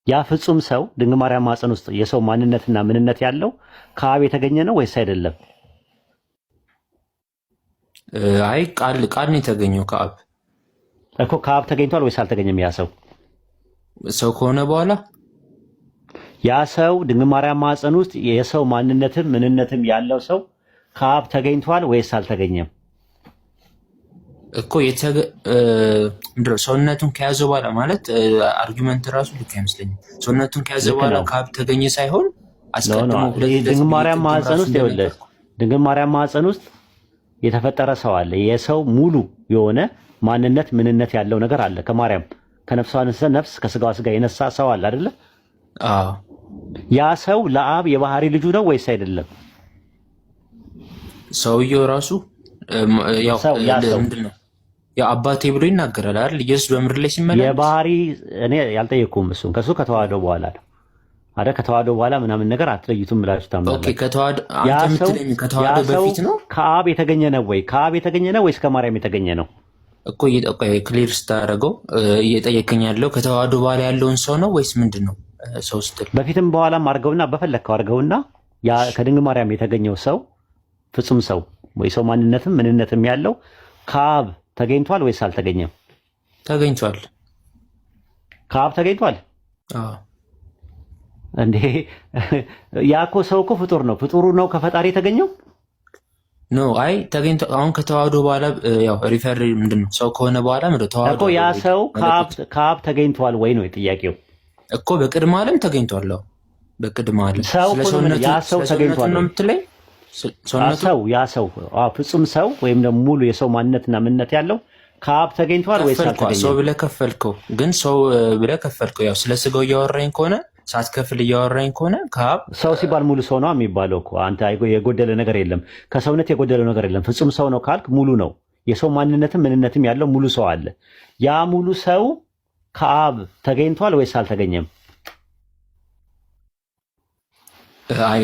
ያ ፍጹም ሰው ድንግል ማርያም ማህፀን ውስጥ የሰው ማንነትና ምንነት ያለው ከአብ የተገኘ ነው ወይስ አይደለም? ቃል ነው የተገኘው ከአብ እኮ። ከአብ ተገኝቷል ወይስ አልተገኘም? ያ ሰው ከሆነ በኋላ ያ ሰው ድንግል ማርያም ማህፀን ውስጥ የሰው ማንነትም ምንነትም ያለው ሰው ከአብ ተገኝቷል ወይስ አልተገኘም? እኮ ሰውነቱን ከያዘ በኋላ ማለት አርጊመንት ራሱ ልክ አይመስለኝም። ሰውነቱን ከያዘ በኋላ ከአብ ተገኘ ሳይሆን አስቀድሞ ድንግል ማርያም ማህፀን ውስጥ ድንግል ማርያም ማህፀን ውስጥ የተፈጠረ ሰው አለ። የሰው ሙሉ የሆነ ማንነት ምንነት ያለው ነገር አለ። ከማርያም ከነፍሷ ነፍስ ከስጋዋ ስጋ የነሳ ሰው አለ አይደለ? ያ ሰው ለአብ የባህሪ ልጁ ነው ወይስ አይደለም? ሰውየው ራሱ ምንድን ነው ያው አባቴ ብሎ ይናገራል አይደል? ኢየሱስ በምድር ላይ ሲመላለስ የባህሪ እኔ ያልጠየኩም እሱን ከሱ ከተዋህደው በኋላ ነው አይደል? ከተዋህደው በኋላ ምናምን ነገር አትለይቱም ብላችሁ ታምናላችሁ? ኦኬ አንተ የምትለኝ ከተዋህደው በፊት ነው? ከአብ የተገኘ ነው ወይ? ከአብ የተገኘ ነው ወይስ ከማርያም የተገኘ ነው? እኮ ክሊር ስታደርገው እየጠየቀኝ ያለው ከተዋህዶ በኋላ ያለውን ሰው ነው ወይስ ምንድን ነው? ሰው ስትል በፊትም በኋላም አድርገውና በፈለግከው አድርገውና ያ ከድንግል ማርያም የተገኘው ሰው ፍጹም ሰው ወይ ሰው ማንነትም ምንነትም ያለው ከአብ ተገኝቷል ወይስ አልተገኘም? ተገኝቷል። ከአብ ተገኝቷል። እንዴ ያ እኮ ሰው እኮ ፍጡር ነው። ፍጡሩ ነው ከፈጣሪ የተገኘው ኖ ተገኝቶ አሁን ከተዋህዶ በኋላ ያው ሪፈር ምንድነው ሰው ከሆነ በኋላ ምንድነው ተዋህዶ እኮ ያ ሰው ከአብ ተገኝቷል ወይ ነው ጥያቄው እኮ። በቅድመ ዓለም ተገኝቷል። በቅድመ ዓለም ያ ሰው ተገኝቷል ነው የምትለኝ? ያ ሰው ፍጹም ሰው ወይም ደግሞ ሙሉ የሰው ማንነትና ምንነት ያለው ከአብ ተገኝቷል ወይስ አልተገኘም? ሰው ብለህ ከፈልከው፣ ግን ሰው ብለህ ከፈልከው። ያው ስለ ስጋው እያወራኝ ከሆነ ሳትከፍል እያወራኝ ከሆነ ከአብ ሰው ሲባል ሙሉ ሰው ነው የሚባለው እኮ። አንተ የጎደለ ነገር የለም፣ ከሰውነት የጎደለው ነገር የለም። ፍጹም ሰው ነው ካልክ ሙሉ ነው። የሰው ማንነትም ምንነትም ያለው ሙሉ ሰው አለ። ያ ሙሉ ሰው ከአብ ተገኝቷል ወይስ አልተገኘም? አይ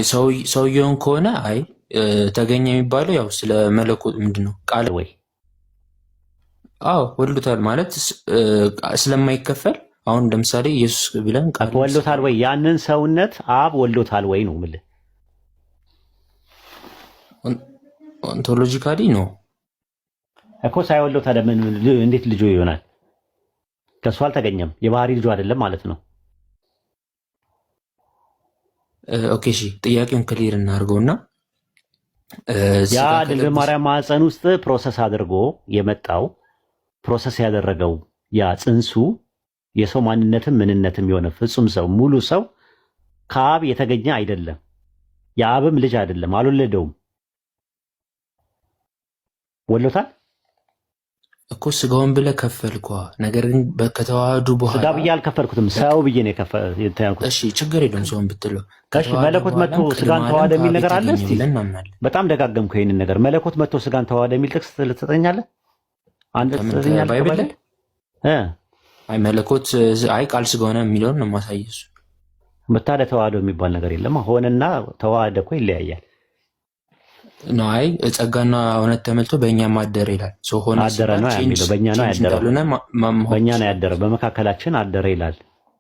ሰውየውን ከሆነ አይ ተገኘ የሚባለው ያው ስለ መለኮት ምንድነው ቃል ወይ ወልዶታል ማለት ስለማይከፈል አሁን ለምሳሌ ኢየሱስ ብለን ቃል ወልዶታል ወይ? ያንን ሰውነት አብ ወልዶታል ወይ ነው የምልህ። ኦንቶሎጂካሊ ነው እኮ ሳይወልደው ታዲያ እንዴት ልጁ ይሆናል? ከእሱ አልተገኘም። የባህሪ ልጁ አይደለም ማለት ነው። ኦኬ እሺ፣ ጥያቄውን ክሊር እናድርገውና ያ ድንግል ማርያም ማህፀን ውስጥ ፕሮሰስ አድርጎ የመጣው ፕሮሰስ ያደረገው ያ ጽንሱ የሰው ማንነትም ምንነትም የሆነ ፍጹም ሰው ሙሉ ሰው ከአብ የተገኘ አይደለም። የአብም ልጅ አይደለም፣ አልወለደውም። ወሎታል እኮ ስጋውን ብለህ ከፈልኳ። ነገር ግን ከተዋህዱ በኋላ ስጋ ብዬ አልከፈልኩትም፣ ሰው ብዬ ነው የከፈልኩት። እሺ ችግር የለውም ሰውን ብትለው። እሺ መለኮት መጥቶ ስጋን ተዋህደ የሚል ነገር አለ። እስቲ በጣም ደጋገምኩ ይሄንን ነገር። መለኮት መጥቶ ስጋን ተዋህደ የሚል ጥቅስ ልትሰጠኛለህ? አንድ ባይብል አይ መለኮት አይ ቃል ስጋ ሆነ የሚለውን ነው የማሳየው። በታዲያ ተዋህዶ የሚባል ነገር የለም። ሆነና ተዋህደ እኮ ይለያያል። ነው አይ ጸጋና እውነት ተመልቶ በእኛ ማደረ ይላል። ሰው ሆነ አደረ ነው የሚለው። በእኛ ነው ያደረው፣ በእኛ ነው ያደረው፣ በመካከላችን አደረ ይላል።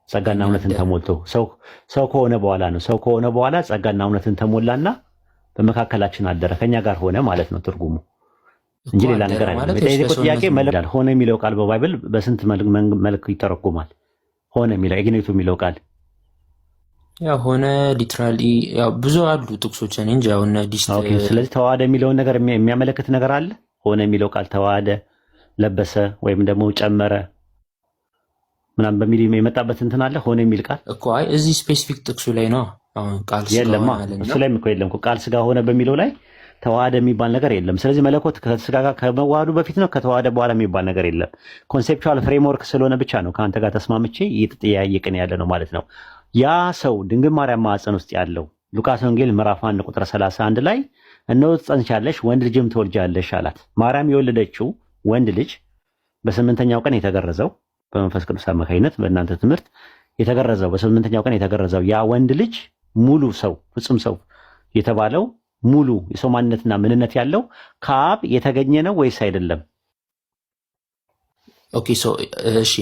ጸጋና እውነትን ተሞልቶ ሰው ከሆነ በኋላ ነው። ሰው ከሆነ በኋላ ጸጋና እውነትን ተሞላና በመካከላችን አደረ፣ ከኛ ጋር ሆነ ማለት ነው ትርጉሙ እንጂ ሌላ ነገር አይደለም። የጠየቁት ጥያቄ መለኮት ሆነ የሚለው ቃል በባይብል በስንት መልክ ይተረጎማል? ሆነ የሚለው ኤግኔቱ የሚለው ቃል ያው ሆነ ሊትራሊ ያው ብዙ አሉ ጥቅሶች እንጂ ያው እና ኦኬ። ስለዚህ ተዋህደ የሚለውን ነገር የሚያመለክት ነገር አለ። ሆነ የሚለው ቃል ተዋህደ፣ ለበሰ ወይም ደግሞ ጨመረ ምናምን በሚል የመጣበት እንትን አለ። ሆነ የሚል ቃል እኮ አይ እዚህ ስፔሲፊክ ጥቅሱ ላይ ነው። አሁን ቃል ስጋ የለም እሱ ላይ እኮ የለም። ቃል ስጋ ሆነ በሚለው ላይ ተዋህደ የሚባል ነገር የለም። ስለዚህ መለኮት ከስጋ ጋር ከመዋሃዱ በፊት ነው፣ ከተዋህደ በኋላ የሚባል ነገር የለም። ኮንሴፕቹዋል ፍሬምወርክ ስለሆነ ብቻ ነው ከአንተ ጋር ተስማምቼ እየተጠያየቅን ያለ ነው ማለት ነው። ያ ሰው ድንግል ማርያም ማህፀን ውስጥ ያለው ሉቃስ ወንጌል ምዕራፍ 1 ቁጥር 31 ላይ እነሆ ትጸንሻለሽ ወንድ ልጅም ትወልጃለሽ አላት። ማርያም የወለደችው ወንድ ልጅ በስምንተኛው ቀን የተገረዘው በመንፈስ ቅዱስ አማካኝነት በእናንተ ትምህርት የተገረዘው በስምንተኛው ቀን የተገረዘው ያ ወንድ ልጅ ሙሉ ሰው ፍጹም ሰው የተባለው ሙሉ የሰው ማንነትና ምንነት ያለው ከአብ የተገኘ ነው ወይስ አይደለም? ኦኬ እሺ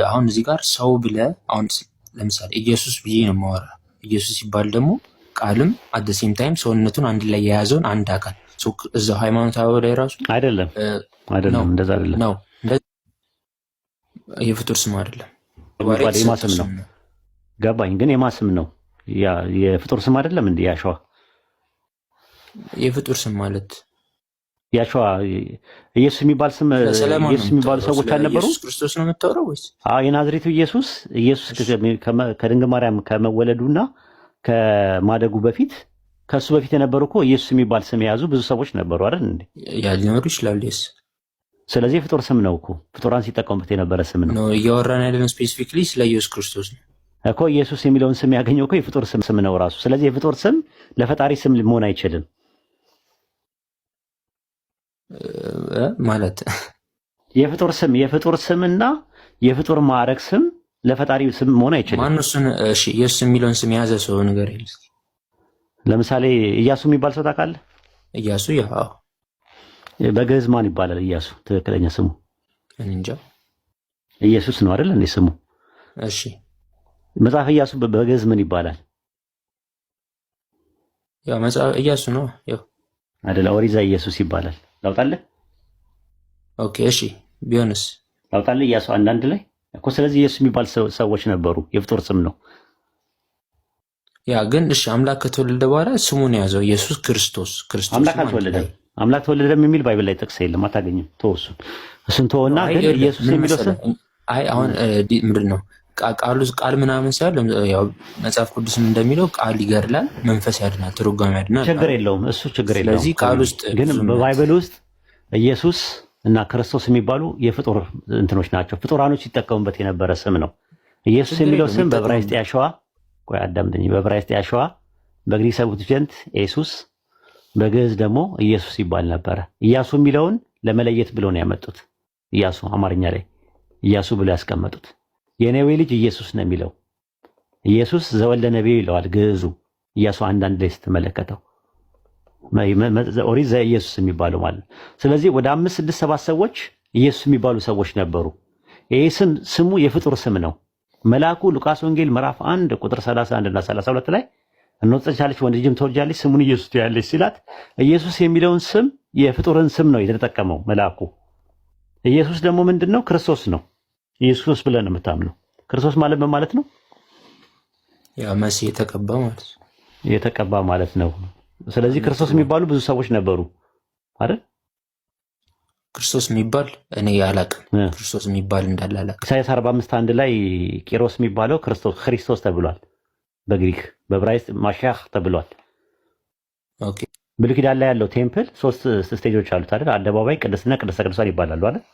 አሁን እዚህ ጋር ሰው ብለህ አሁን ለምሳሌ ኢየሱስ ብዬ ነው የማወራ። ኢየሱስ ሲባል ደግሞ ቃልም አት ዘ ሴም ታይም ሰውነቱን አንድ ላይ የያዘውን አንድ አካል እዛው ሃይማኖታዊ ላይ ራሱ አይደለም እንደዛ አይደለም ነው። የፍጡር ስም አይደለም የማስም ነው። ገባኝ። ግን የማስም ነው የፍጡር ስም አይደለም እንዴ? ያሸዋ የፍጡር ስም ማለት ያሸዋ ኢየሱስ የሚባል ስም ኢየሱስ የሚባሉ ሰዎች አልነበሩ? ኢየሱስ ክርስቶስ ነው የምታወራው ወይስ? የናዝሬቱ ኢየሱስ ከድንግል ማርያም ከመወለዱና ከማደጉ በፊት ከሱ በፊት የነበሩ እኮ ኢየሱስ የሚባል ስም የያዙ ብዙ ሰዎች ነበሩ አይደል እንዴ? ሊኖሩ ይችላል። ስለዚህ ፍጡር ስም ነው እኮ ፍጡራን ሲጠቀሙበት የነበረ ስም ነው። እያወራን ያለነው ስፔሲፊክሊ ስለ ኢየሱስ ክርስቶስ ነው እኮ። ኢየሱስ የሚለውን ስም ያገኘው እኮ የፍጡር ስም ነው ራሱ። ስለዚህ የፍጡር ስም ለፈጣሪ ስም መሆን አይችልም ማለት የፍጡር ስምና የፍጡር ማዕረግ ስም ለፈጣሪ ስም መሆን አይችልም። ማን እሱን? እሺ ኢየሱስ የሚለውን ስም የያዘ ሰው ነገር የለም። ለምሳሌ ኢያሱ የሚባል ሰው ታውቃለህ? ኢያሱ ያው በግዕዝ ማን ይባላል? ኢያሱ ትክክለኛ ስሙ እንጃ። ኢየሱስ ነው አይደል እንዴ ስሙ? እሺ መጽሐፍ ኢያሱ በግዕዝ ምን ይባላል? ያው መጽሐፍ ኢያሱ ነው ያው አይደል? ኦሪት ዘኢየሱስ ይባላል። ላውጣልህ? ኦኬ እሺ ቢሆንስ ላውጣልህ? ኢያሱ አንዳንድ ላይ እኮ። ስለዚህ ኢየሱስ የሚባል ሰዎች ነበሩ፣ የፍጡር ስም ነው። ያ ግን እሺ አምላክ ከተወለደ በኋላ ስሙን የያዘው ኢየሱስ ክርስቶስ አምላክ አልተወለደም። አምላክ ተወለደም የሚል ባይብል ላይ ጥቅስ የለም። አታገኝም። እሱን ተወውና ግን ኢየሱስ የሚለው ስም አይ አሁን ምንድን ነው ቃል ምናምን ሳይሆን ያው መጽሐፍ ቅዱስም እንደሚለው ቃል ይገድላል፣ መንፈስ ያድናል፣ ትርጓሜ ያድናል። ችግር የለውም እሱ ችግር የለውም። ስለዚህ ቃል ውስጥ ግን በባይብል ውስጥ ኢየሱስ እና ክርስቶስ የሚባሉ የፍጡር እንትኖች ናቸው። ፍጡራኖች ሲጠቀሙበት የነበረ ስም ነው። ኢየሱስ የሚለው ስም በዕብራይስጥ ያሸዋ ቆይ አዳምጠኝ። በዕብራይስጥ ያሸዋ፣ በግሪክ ሰብስቲቱንት ኢየሱስ፣ በግዕዝ ደግሞ ኢየሱስ ይባል ነበረ። ኢያሱ የሚለውን ለመለየት ብሎ ነው ያመጡት። ኢያሱ አማርኛ ላይ ኢያሱ ብሎ ያስቀመጡት። የነዌ ልጅ ኢየሱስ ነው የሚለው። ኢየሱስ ዘወልደ ነቢዩ ይለዋል ግዕዙ። ኢያሱ አንዳንድ ላይ ስትመለከተው ኦሪት ዘኢየሱስ የሚባለው ማለት ነው። ስለዚህ ወደ 5 6 7 ሰዎች ኢየሱስ የሚባሉ ሰዎች ነበሩ። ይሄ ስሙ የፍጡር ስም ነው። መልአኩ ሉቃስ ወንጌል ምዕራፍ 1 ቁጥር 31 እና 32 ላይ እንወጣቻለች ወንድ ልጅም ትወልጃለች ስሙን ኢየሱስ ትያለች ሲላት ኢየሱስ የሚለውን ስም የፍጡርን ስም ነው የተጠቀመው መልአኩ። ኢየሱስ ደግሞ ምንድነው? ክርስቶስ ነው። ኢየሱስ ብለን ነው የምታምነው። ክርስቶስ ማለት ምን ማለት ነው? ያ መሲህ የተቀባ ማለት ነው። የተቀባ ማለት ነው። ስለዚህ ክርስቶስ የሚባሉ ብዙ ሰዎች ነበሩ አይደል? ክርስቶስ የሚባል እኔ አላቅም። ክርስቶስ የሚባል እንዳለ አላቅም። ኢሳይያስ 45:1 ላይ ቂሮስ የሚባለው ክርስቶስ ተብሏል። በግሪክ በዕብራይስጥ ማሻህ ተብሏል። ኦኬ። ብሉይ ኪዳን ላይ ያለው ቴምፕል 3 ስቴጆች አሉት አይደል? አደባባይ፣ ቅድስና፣ ቅድስተ ቅዱሳን ይባላሉ አይደል?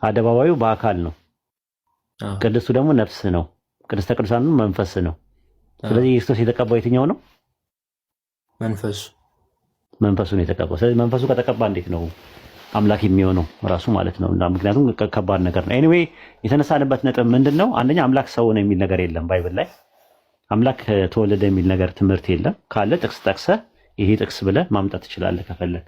አደባባዩ በአካል ነው። ቅድስቱ ደግሞ ነፍስ ነው። ቅድስተ ቅዱሳኑ መንፈስ ነው። ስለዚህ ክርስቶስ የተቀባው የትኛው ነው? መንፈሱን የተቀባው። ስለዚህ መንፈሱ ከተቀባ እንዴት ነው አምላክ የሚሆነው ራሱ ማለት ነው? እና ምክንያቱም ከባድ ነገር ነው። ኤኒዌይ የተነሳንበት ነጥብ ምንድነው? አንደኛ አምላክ ሰው ነው የሚል ነገር የለም ባይብል ላይ። አምላክ ተወለደ የሚል ነገር ትምህርት የለም። ካለ ጥቅስ ጠቅሰህ ይሄ ጥቅስ ብለህ ማምጣት ትችላለህ ከፈለክ።